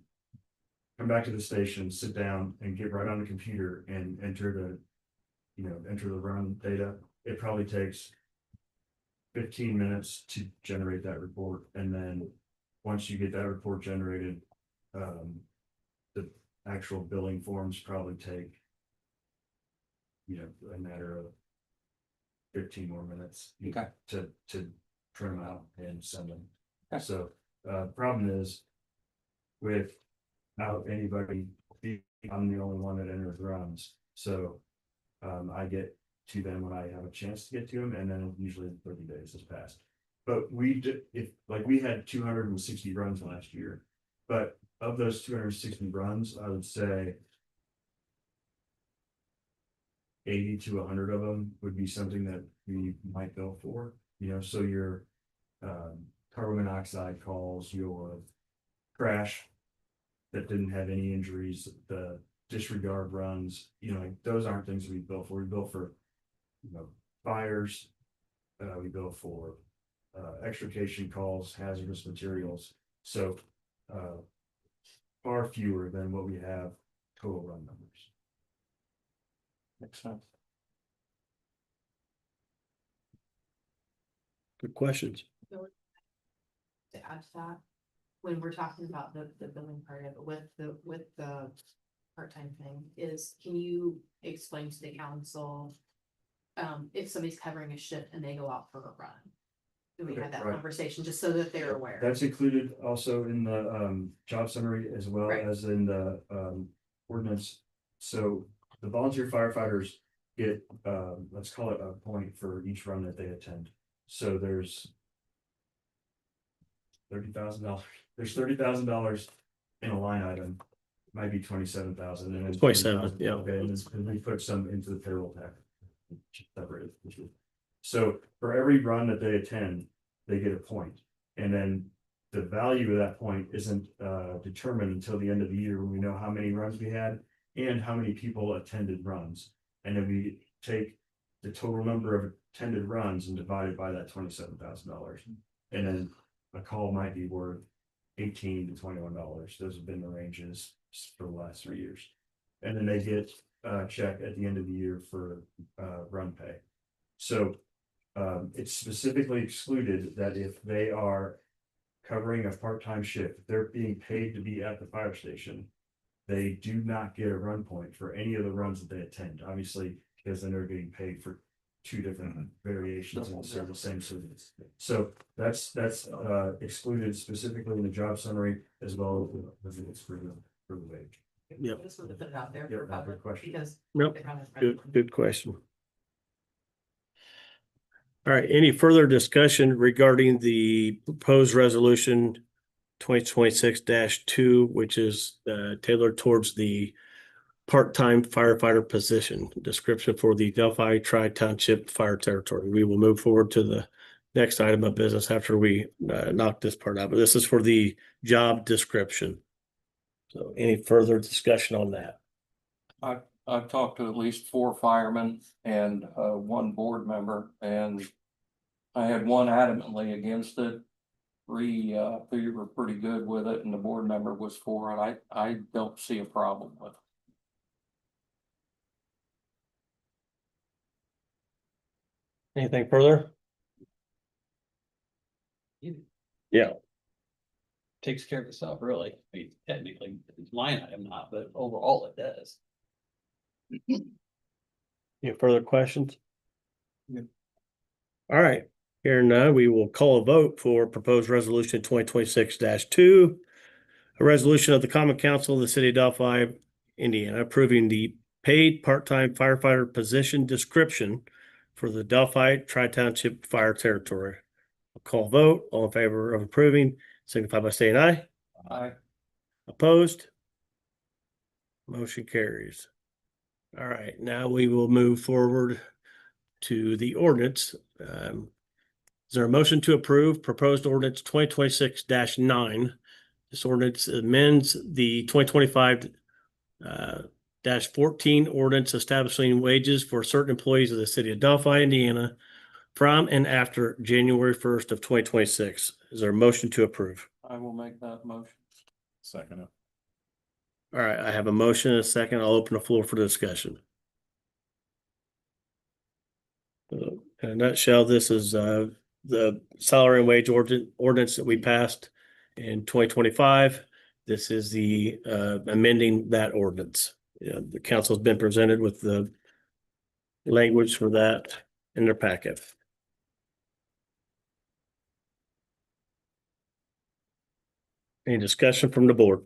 come back to the station, sit down and get right on the computer and enter the run data. It probably takes 15 minutes to generate that report. And then once you get that report generated, the actual billing forms probably take, a matter of 15 more minutes. Okay. To print them out and send them. Okay. So, problem is without anybody, I'm the only one that enters runs. So, I get to them when I have a chance to get to them, and then usually 30 days has passed. But we had 260 runs last year, but of those 260 runs, I would say 80 to 100 of them would be something that we might go for, so your carbon monoxide calls, your crash that didn't have any injuries, the disregard runs, those aren't things we built for. We built for, fires, we built for extrication calls, hazardous materials. So far fewer than what we have total run numbers. Makes sense. Good questions. To add to that, when we're talking about the billing part of it with the part-time thing is, can you explain to the council if somebody's covering a shift and they go out for a run? Do we have that Right. conversation just so that they're aware? That's included also in the job summary as well Right. as in the ordinance. So the volunteer firefighters get, let's call it a point for each run that they attend. So there's $30,000. There's $30,000 in a line item. Might be 27,000 and then 27, yeah. Okay, and we put some into the payroll tax. Separated. So for every run that they attend, they get a point. And then the value of that point isn't determined until the end of the year when we know how many runs we had and how many people attended runs. And then we take the total number of attended runs and divide it by that $27,000. And then a call might be worth $18 to $21. Those have been the ranges for the last 3 years. And then they get a check at the end of the year for run pay. So it's specifically excluded that if they are covering a part-time shift, they're being paid to be at the fire station, they do not get a run point for any of the runs that they attend, obviously, because then they're getting paid for two different variations of the same service. So that's excluded specifically in the job summary as well as it's for the wage. Yep. Just want to put it out there Yep, for good public question. because. Nope. they're kind of- Good question. All right, any further discussion regarding the proposed resolution 2026-2, which is tailored towards the part-time firefighter position description for the Delphi Tri-Township Fire Territory? We will move forward to the next item of business after we knock this part out, but this is for the job description. So any further discussion on that? I've talked to at least 4 firemen and 1 board member, and I had 1 adamantly against it. 3 were pretty good with it, and the board member was for it. I don't see a problem with it. Anything further? Yeah. Takes care of itself, really. I mean, technically, it's line item not, but overall it does. Any further questions? Yeah. All right, here none, we will call a vote for proposed resolution 2026-2. A resolution of the Common Council of the City of Delphi, Indiana, approving the paid part-time firefighter position description for the Delphi Tri-Township Fire Territory. I'll call vote, all in favor of approving, signify by saying aye. Aye. Opposed? Motion carries. All right, now we will move forward to the ordinance. Is there a motion to approve proposed ordinance 2026-9? This ordinance amends the 2025 -14 ordinance establishing wages for certain employees of the city of Delphi, Indiana from and after January 1st of 2026. Is there a motion to approve? I will make that motion. Second. All right, I have a motion and a second. I'll open the floor for discussion. In a nutshell, this is the salary and wage ordinance that we passed in 2025. This is the amending that ordinance. The council's been presented with the language for that in their packet. Any discussion from the board?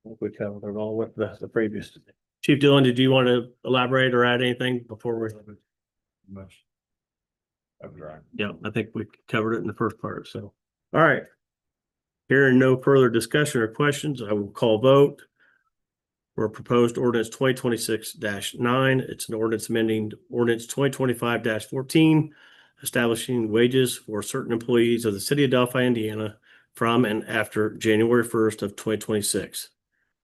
I think we covered it all with the previous. Chief Dillon, did you want to elaborate or add anything before we? Much. I'm dry. Yeah, I think we covered it in the first part, so. All right. Hearing no further discussion or questions, I will call vote. For proposed ordinance 2026-9, it's an ordinance amending ordinance 2025-14, establishing wages for certain employees of the city of Delphi, Indiana, from and after January 1st of 2026.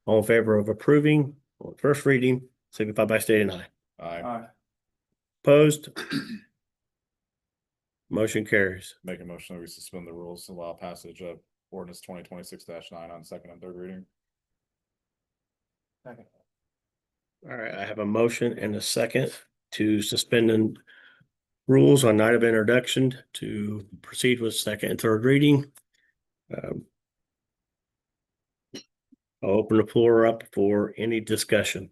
All in favor of approving on first reading, signify by stating aye. I Opposed? Motion carries. make a motion that we suspend the rules to allow passage of ordinance 2026-9 on second and third reading. Second. All right, I have a motion and a second to suspend the rules on night of introduction to proceed with second and third reading. I'll open the floor up for any discussion.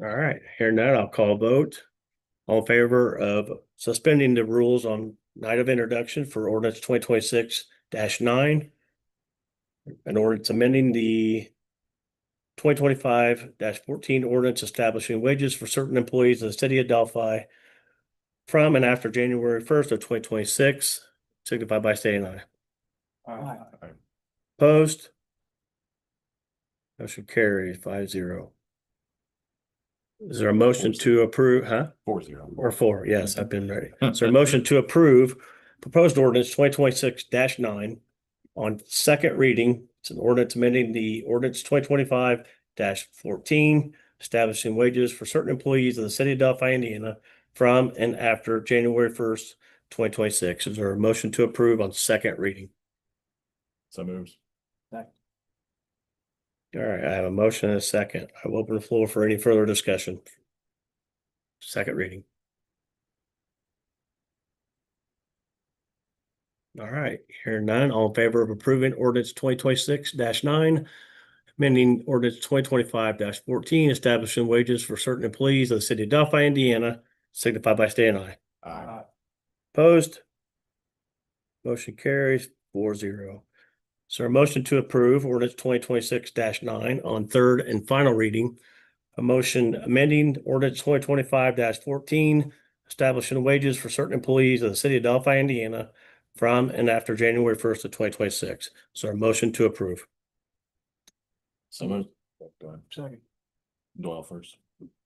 All right, hearing that, I'll call vote. All in favor of suspending the rules on night of introduction for ordinance 2026-9. An ordinance amending the 2025-14 ordinance establishing wages for certain employees of the city of Delphi from and after January 1st of 2026, signify by stating aye. Aye. Opposed? Motion carries 5-0. Is there a motion to approve, 4-0. Or 4? Yes, I've been ready. Is there a motion to approve proposed ordinance 2026-9 on second reading? It's an ordinance amending the ordinance 2025-14, establishing wages for certain employees of the city of Delphi, Indiana, from and after January 1st, 2026. Is there a motion to approve on second reading? So moves. All right, I have a motion and a second. I will open the floor for any further discussion. Second reading. All right, hearing none, all in favor of approving ordinance 2026-9, amending ordinance 2025-14, establishing wages for certain employees of the city of Delphi, Indiana, signify by saying aye. Aye. Opposed? Motion carries 4-0. So a motion to approve ordinance 2026-9 on third and final reading. A motion amending ordinance 2025-14, establishing wages for certain employees of the city of Delphi, Indiana, from and after January 1st of 2026. So a motion to approve. So moved. Go ahead. Second. Doyle first,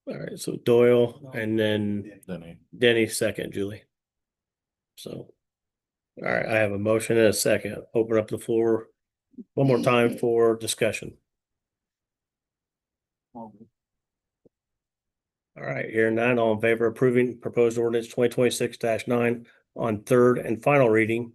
All right, so Doyle and then then Denny second, Julie. So, all right, I have a motion and a second. Open up the floor one more time for discussion. All right, hearing none, all in favor of approving proposed ordinance 2026-9 on third and final reading.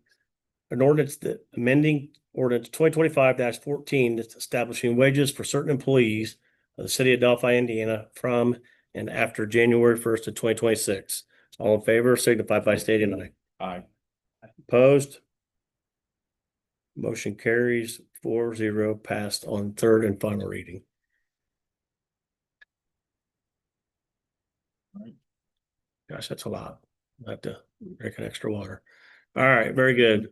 An ordinance that amending ordinance 2025-14 that's establishing wages for certain employees of the city of Delphi, Indiana, from and after January 1st of 2026. All in favor, signify by stating aye. aye. Opposed? Motion carries 4-0, passed on third and final reading. Gosh, that's a lot. I have to drink an extra water. All right, very good.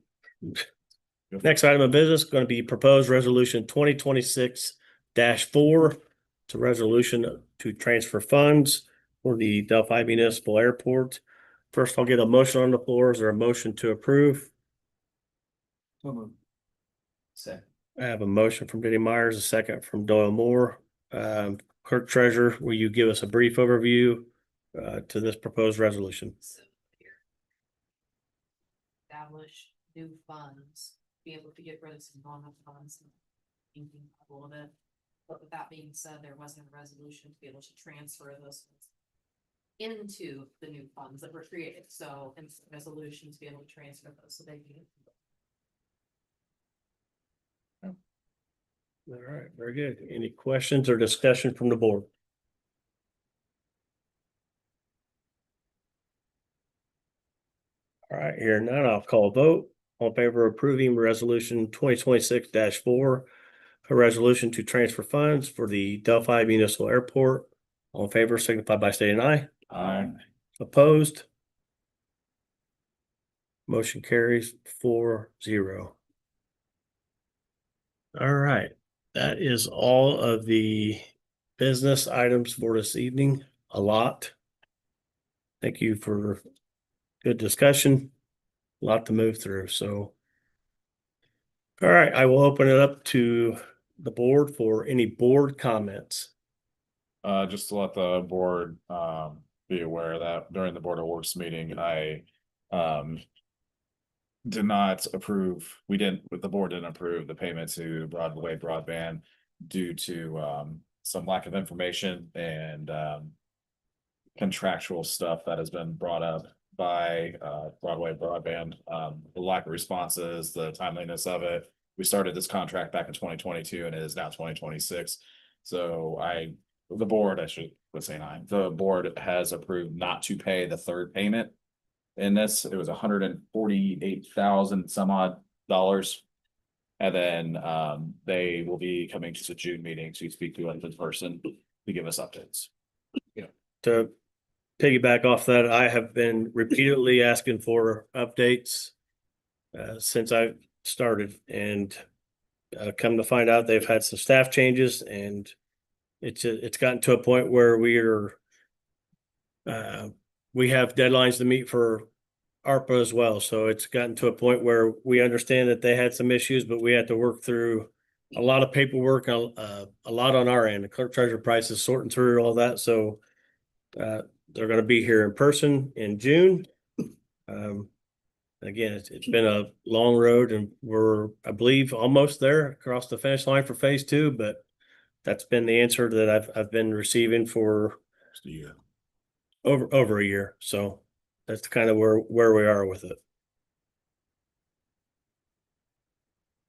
Next item of business going to be proposed resolution 2026-4. It's a resolution to transfer funds for the Delphi Municipal Airport. First, I'll get a motion on the floor. Is there a motion to approve? Second. I have a motion from Denny Myers, a second from Doyle Moore. Clerk Treasurer, will you give us a brief overview to this proposed resolution? Establish new funds, be able to get rid of some non funds. Thinking a little bit. But with that being said, there wasn't a resolution to be able to transfer those funds into the new funds that were created, so, and resolution to be able to transfer those, so they can. All right, very good. Any questions or discussion from the board? All right, here none, I'll call a vote. All in favor of approving resolution 2026-4, a resolution to transfer funds for the Delphi Municipal Airport. All in favor, signify by stating aye. Aye. Opposed? Motion carries 4-0. All right, that is all of the business items for this evening. A lot. Thank you for good discussion. A lot to move through, so. All right, I will open it up to the board for any board comments. Just to let the board, be aware that during the Board of Works meeting, I, did not approve, the board didn't approve the payment to Broadway Broadband due to, some lack of information and, contractual stuff that has been brought up by, Broadway Broadband, the lack of responses, the timeliness of it. We started this contract back in 2022 and it is now 2026. So the board has approved not to pay the third payment. In this, it was $148,000 some odd dollars. And then they will be coming to the June meeting to speak to us in person to give us updates. To piggyback off that, I have been repeatedly asking for updates since I started, and come to find out they've had some staff changes, and it's gotten to a point where we have deadlines to meet for ARPA as well. So it's gotten to a point where we understand that they had some issues, but we had to work through a lot of paperwork, a lot on our end. The clerk treasurer price is sorting through all that. So they're going to be here in person in June. Again, it's been a long road, and we're, I believe, almost there across the finish line for phase 2, but that's been the answer that I've been receiving for over a year. So that's kind of where we are with it.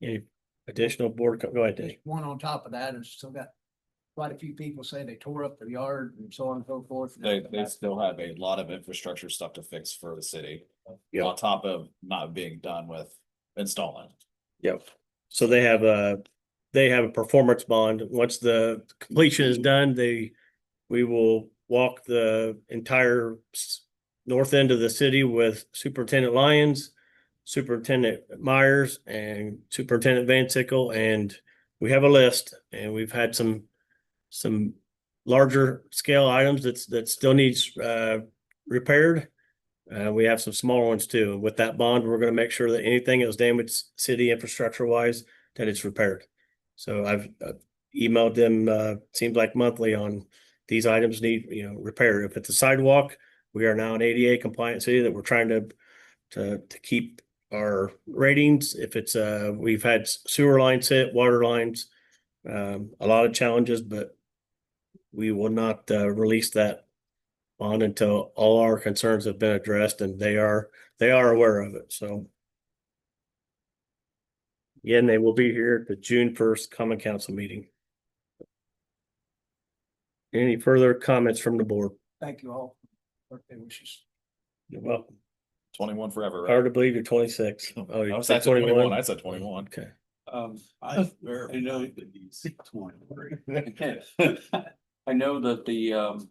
Any additional board? Go ahead, Dave. One on top of that, and still got quite a few people say they tore up their yard and so on and so forth. They still have a lot of infrastructure stuff to fix for the city. Yeah. On top of not being done with installing. Yep. So they have a performance bond. Once the completion is done, we will walk the entire north end of the city with Superintendent Lyons, Superintendent Myers, and Superintendent Van Sickle, and we have a list, and we've had some larger scale items that still needs repaired. We have some smaller ones too. With that bond, we're going to make sure that anything that was damaged city infrastructure wise, that it's repaired. So I've emailed them, seems like monthly, on these items need, repair. If it's a sidewalk, we are now an ADA compliant city that we're trying to keep our ratings. If it's we've had sewer lines hit, water lines, a lot of challenges, but we will not release that on until all our concerns have been addressed, and they are aware of it. So again, they will be here at the June 1st Common Council meeting. Any further comments from the board? Thank you all. Birthday wishes. You're welcome. 21 forever, right? Hard to believe you're 26. Oh, I you was said at 21. 21. I said 21. Okay. I know that he's 23. I know that the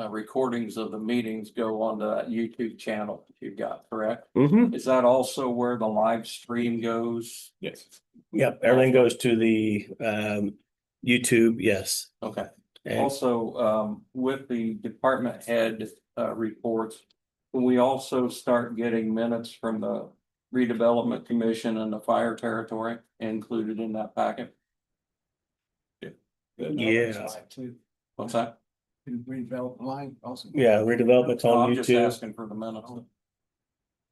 recordings of the meetings go on that YouTube channel that you've got, correct? Mm-hmm. Is that also where the live stream goes? Yes. Yep. Everything goes to the YouTube. Yes. Okay. And Also, with the department head reports, can we also start getting minutes from the redevelopment commission and the fire territory included in that packet? yeah. What's that? Redevelopment line also. Yeah. Redevelopment's on I'm just YouTube. asking for the minutes.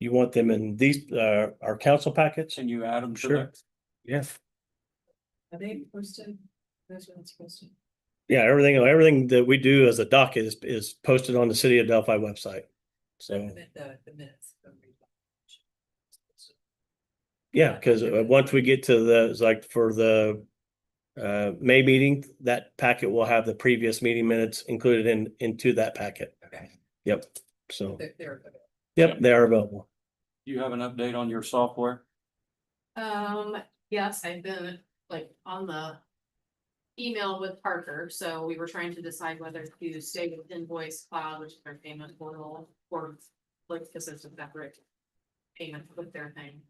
You want them in these our council packets? Can you add them to Sure. that? Yes. Are they posted That's what it's supposed to. Yeah, everything that we do as a docket is posted on the City of Delphi website. So, The minutes. yeah, because once we get to the, it's like for the May meeting, that packet will have the previous meeting minutes included into that packet. Okay. Yep. So, They're. yep, they are available. You have an update on your software? Yes, I've been like on the email with Parker, so we were trying to decide whether to stay with Invoice Cloud, which is their payment portal, or like, because it's a separate payment with their thing.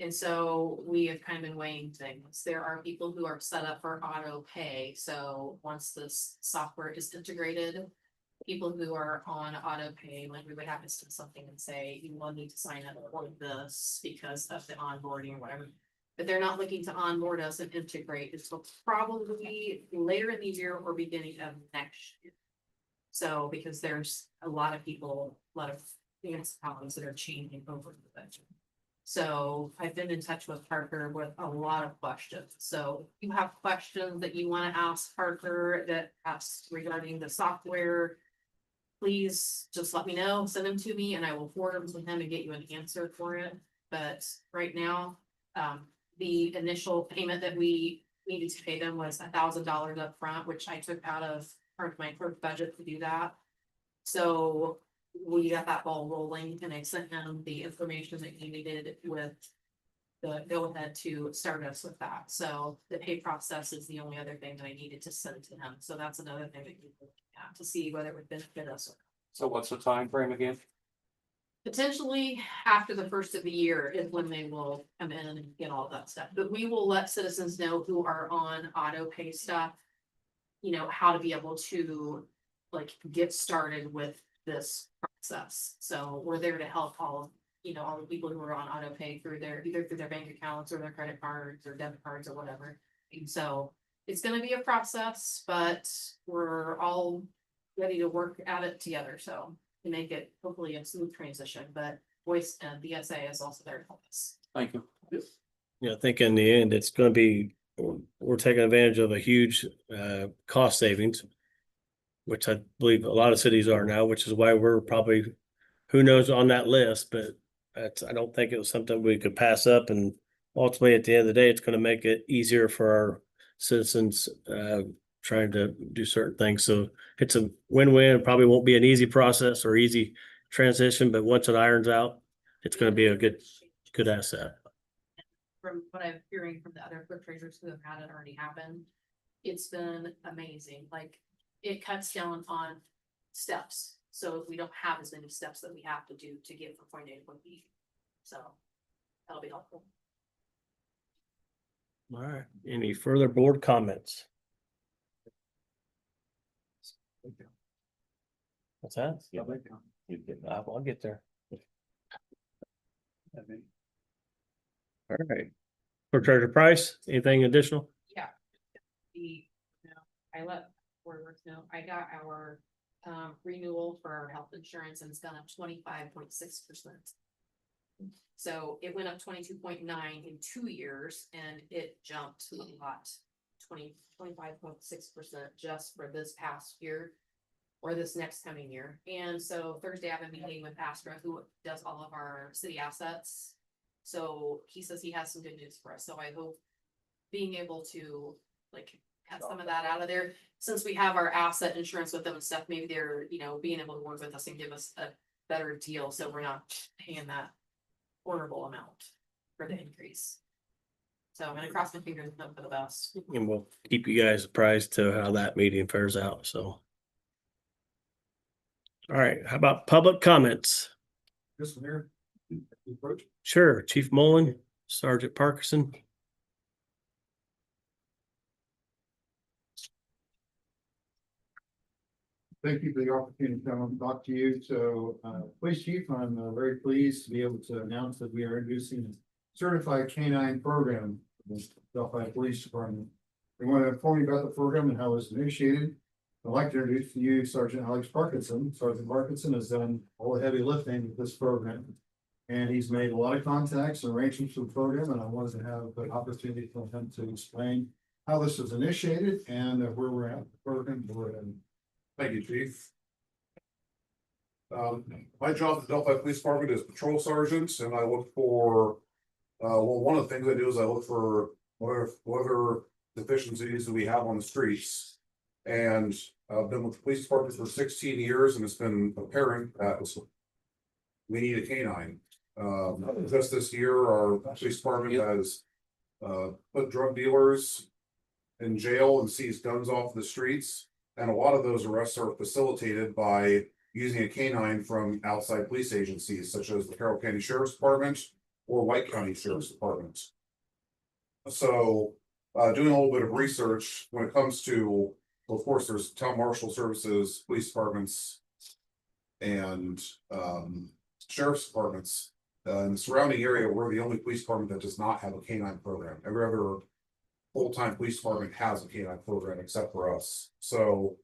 And so we have kind of been weighing things. There are people who are set up for auto pay, so once this software is integrated, people who are on auto pay, like we would have to send something and say, you will need to sign up for this because of the onboarding or whatever. But they're not looking to onboard us and integrate. It's probably later in the year or beginning of next year. So, because there's a lot of people, a lot of municipalities that are changing over the budget. So I've been in touch with Parker with a lot of questions. So if you have questions that you want to ask Parker that asks regarding the software, please just let me know, send them to me and I will forward them to him and get you an answer for it. But right now, the initial payment that we needed to pay them was $1,000 up front, which I took out of part of my first budget to do that. So we got that ball rolling and I sent him the information that he needed with the go ahead to start us with that. So the pay process is the only other thing that I needed to send to him. So that's another thing that you look at to see whether it would benefit us or not. So what's the time frame again? Potentially after the first of the year is when they will come in and get all that stuff, but we will let citizens know who are on auto pay stuff. You know, how to be able to like get started with this process. So we're there to help all the people who are on auto pay through either through their bank accounts or their credit cards or debit cards or whatever. And so it's gonna be a process, but we're all ready to work at it together. So to make it hopefully a smooth transition, but voice and BSA is also there to help us. Thank you. Yeah, I think in the end, it's going to be, we're taking advantage of a huge cost savings, which I believe a lot of cities are now, which is why we're probably, who knows, on that list, but I don't think it was something we could pass up. And ultimately, at the end of the day, it's going to make it easier for our citizens trying to do certain things. So it's a win-win. It probably won't be an easy process or easy transition, but once it irons out, it's going to be a good asset. From what I'm hearing from the other clerk treasurers who have had it already happen, it's been amazing. Like it cuts down on steps. So we don't have as many steps that we have to do to get from point A to point B. So that'll be helpful. All right. Any further board comments? What's that? I'll get there. All right. For Treasurer Price, anything additional? Yeah. I let workers know, I got our renewal for our health insurance and it's gone up 25.6%. So it went up 22.9 in 2 years and it jumped a lot, 25.6% just for this past year or this next coming year. And so Thursday I have a meeting with Astra, who does all of our city assets. So he says he has some good news for us. So I hope being able to like cut some of that out of there, since we have our asset insurance with them and stuff, maybe they're, being able to work with us and give us a better deal. So we're not paying that horrible amount for the increase. So I'm gonna cross my fingers and hope for the best. And we'll keep you guys apprised to how that meeting fares out. So. All right. How about public comments? This Mayor, approach. Sure. Chief Mullen, Sergeant Parkinson. Thank you for the opportunity to come and talk to you. So, Police Chief, I'm very pleased to be able to announce that we are introducing a certified canine program for the Delphi Police Department. We want to inform you about the program and how it was initiated. I'd like to introduce to you Sergeant Alex Parkinson. Sergeant Parkinson has done all the heavy lifting with this program. And he's made a lot of contacts and arrangements for the program, and I wanted to have the opportunity for him to explain how this was initiated and where we're at. Bergen, we're in. Thank you, Chief. My job at the Delphi Police Department is patrol sergeants, and I look for, well, one of the things I do is I look for what other deficiencies that we have on the streets. And I've been with the police department for 16 years, and it's been apparent that we need a canine. Just this year, our police department has put drug dealers in jail and seized guns off the streets. And a lot of those arrests are facilitated by using a canine from outside police agencies, such as the Carroll County Sheriff's Department or White County Sheriff's Department. So, doing a little bit of research when it comes to, well, of course, there's town marshal services, police departments, and sheriff's departments. In the surrounding area, we're the only police department that does not have a canine program. Every other full-time police department has a canine program except for us. So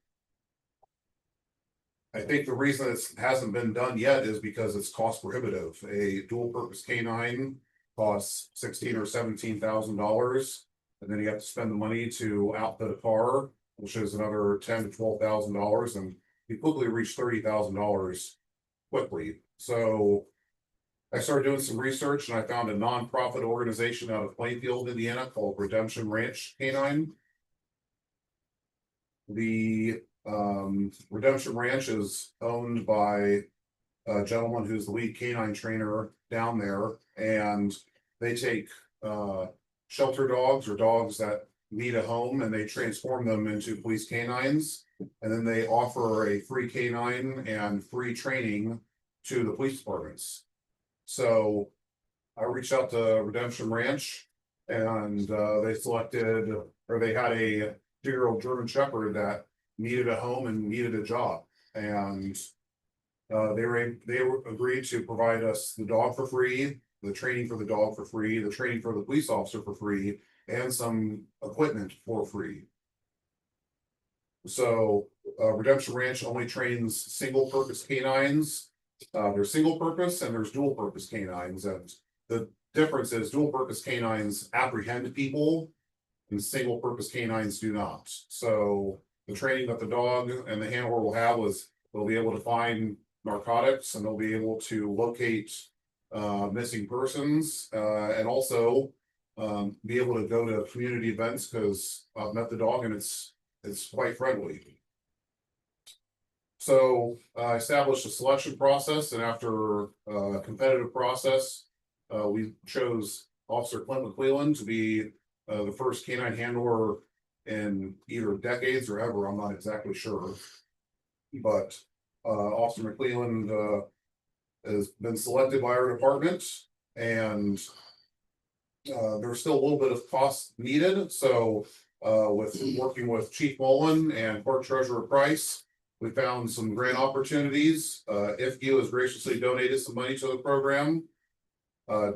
I think the reason it hasn't been done yet is because it's cost prohibitive. A dual purpose canine costs $16,000 or $17,000. And then you have to spend the money to outfit a car, which is another $10,000 to $12,000, and you quickly reach $30,000 quickly. So I started doing some research and I found a nonprofit organization out of Plainfield, Indiana called Redemption Ranch Canine. The Redemption Ranch is owned by a gentleman who's the lead canine trainer down there, and they take shelter dogs or dogs that need a home and they transform them into police canines, and then they offer a free canine and free training to the police departments. So I reached out to Redemption Ranch, and they selected, or they had a 2-year-old German Shepherd that needed a home and needed a job, and they agreed to provide us the dog for free, the training for the dog for free, the training for the police officer for free, and some equipment for free. So Redemption Ranch only trains single purpose canines. There's single purpose and there's dual purpose canines, and the difference is dual purpose canines apprehend people and single purpose canines do not. So the training that the dog and the handler will have is they'll be able to find narcotics, and they'll be able to locate missing persons, and also be able to go to community events, because I've met the dog and it's quite friendly. So I established a selection process, and after a competitive process, we chose Officer Clint McClelland to be the first canine handler in either decades or ever. I'm not exactly sure, but Officer McClelland has been selected by our department, and there's still a little bit of cost needed. So with working with Chief Mullen and Court Treasurer Price, we found some grant opportunities. IFGU has graciously donated some money to the program.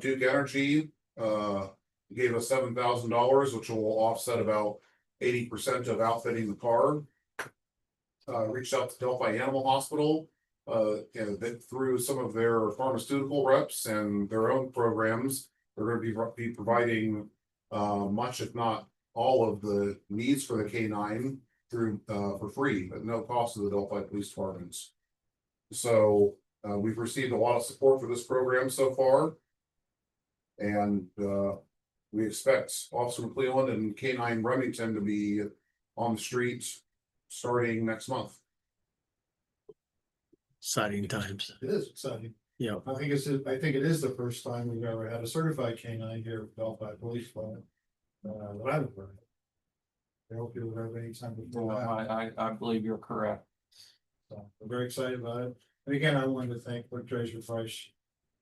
Duke Energy gave us $7,000, which will offset about 80% of outfitting the car. Reached out to Delphi Animal Hospital, and through some of their pharmaceutical reps and their own programs, they're going to be providing much, if not all, of the needs for the canine through for free at no cost to the Delphi Police Departments. So we've received a lot of support for this program so far, and we expect Officer McClelland and Canine Remington to be on the streets starting next month. Exciting times. It is exciting. Yeah. I think it is the first time we've ever had a certified canine here at Delphi Police Department. That I've heard. I hope you'll have any time before that. I believe you're correct. So I'm very excited about it. And again, I wanted to thank Clerk Treasurer Price.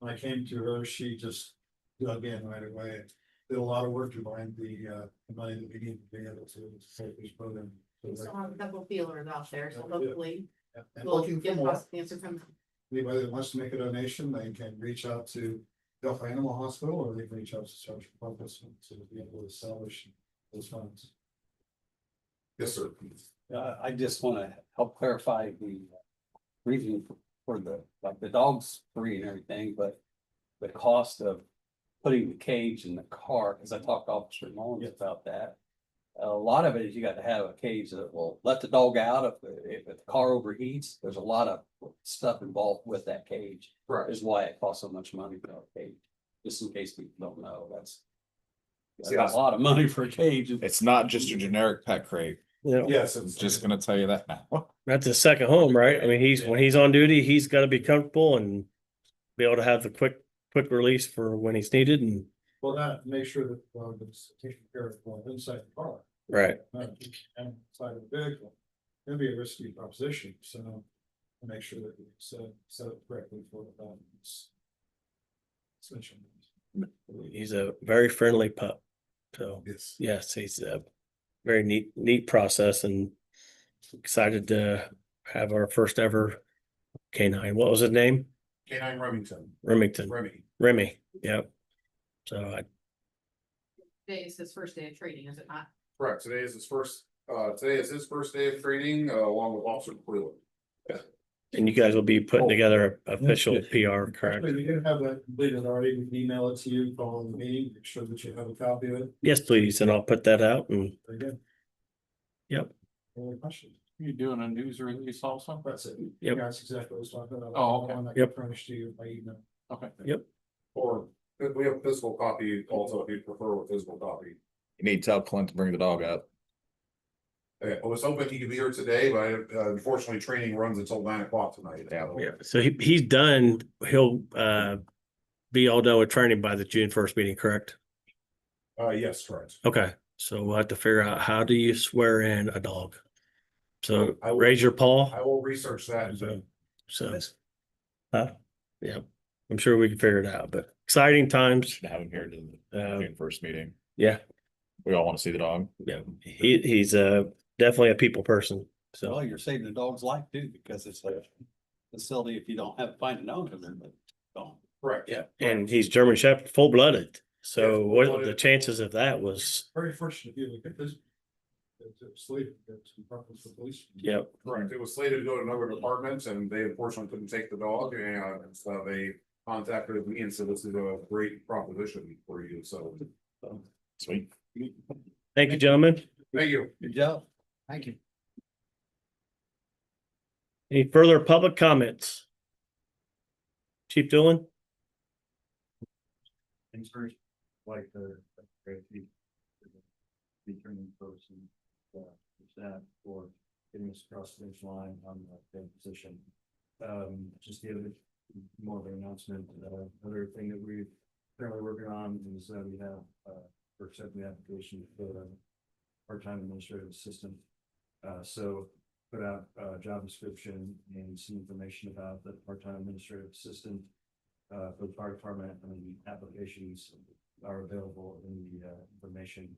When I came to her, she just dug in right away. Did a lot of work to find the money that we need to be able to take this program. We still have a couple feelers out there, so hopefully And we'll looking for get more. an answer from them. Anybody that wants to make a donation, they can reach out to Delphi Animal Hospital, or they can reach out to Sergeant Purpose to be able to establish those funds. Yes, sir. I just want to help clarify the reason for the, like, the dog's free and everything, but the cost of putting the cage in the car, because I talked to Officer Mullins about that. a lot of it is you got to have a cage that will let the dog out if the car overheats. There's a lot of stuff involved with that cage. Correct. Is why it costs so much money for a cage. Just in case people don't know, that's See, a that's- lot of money for a cage. It's not just your generic pet crate. You know, Yes, I'm it's just gonna tell you that now. that's his second home, right? I mean, when he's on duty, he's got to be comfortable and be able to have the quick release for when he's needed and Well, that, make sure that, it's taken care of inside the car, right. not inside the vehicle. It'd be a risky proposition, so make sure that we set it correctly for this. Essentially. He's a very friendly pup. So yes. he's a very neat process and excited to have our first ever canine. What was his name? Canine Remington, Remington. Remy. Yep. So Today is his first day of training, is it not? correct. Today is his first day of training, along with Officer Cleveland. and you guys will be putting together a official PR, correct? Actually, we do have that completed already. We can email it to you following the meeting, make sure that you have a copy of it. Yes, please, and I'll put that out and Very good. Yep. Any questions? You doing a news release also? That's it. Yep. That's exactly what I was talking about. Oh, okay. The one that Yep. got furnished to you by email. Okay. Or if we have a physical copy also, if you prefer a physical copy. You need to tell Clint to bring the dog up. Okay, I was hoping he could be here today, but unfortunately, training runs until 9 o'clock tonight. Yeah, so he's done, he'll be all done with training by the June 1st meeting, correct? Yes, correct. Okay, so we'll have to figure out how do you swear in a dog? So I will- raise your paw. I will research that. So, yeah, I'm sure we can figure it out, but exciting times. Should have him here to the Uh, June first meeting. Yeah, We all want to see the dog. yeah, he's definitely a people person. So Well, you're saving the dog's life too, because it's a facility, if you don't have, find an owner, then they don't. Correct. yeah, and he's German Shepherd, full blooded. So Yes, what the full-blooded. chances of that was, Very fortunate to look at this. It's sleep, it's some problems with police. yep. Correct. It was slated to go to another department and they unfortunately couldn't take the dog and so they contacted me and said, this is a great proposition for you. So, Sweet. Thank you, gentlemen. thank you. Good job. Thank you. Any further public comments? Chief Dillon? Things first, like the training person, staff for getting us across the finish line on the position. Just the other, more of an announcement, other thing that we're currently working on is we have, we're accepting the application for a part-time administrative assistant. So put out a job description and some information about the part-time administrative assistant for the fire department, and the applications are available in the information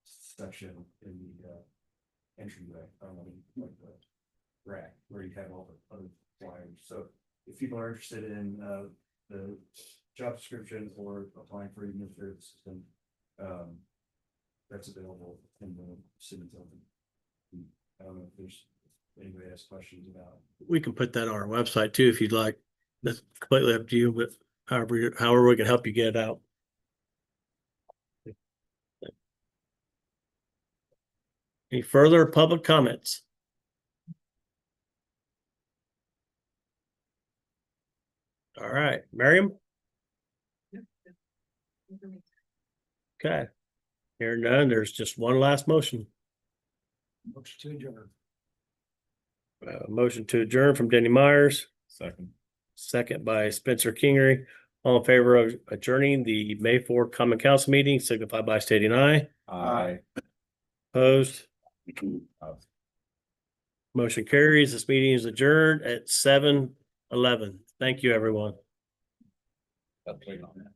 section in the entryway, like the rack where you have all the other flyers. So if people are interested in the job description or applying for administrative assistant, that's available in the city building. I don't know if there's anybody has questions about. We can put that on our website too, if you'd like. That's completely up to you, but however we can help you get it out. Any further public comments? All right, Miriam? Okay. Here none, there's just one last motion. Motion to adjourn. Motion to adjourn from Denny Myers, Second. second by Spencer Kingery. All in favor of adjourning the May 4th Common Council meeting, signify by stating aye. Aye. Opposed? Motion carries. This meeting is adjourned at 7:11. Thank you, everyone. That's waiting on that.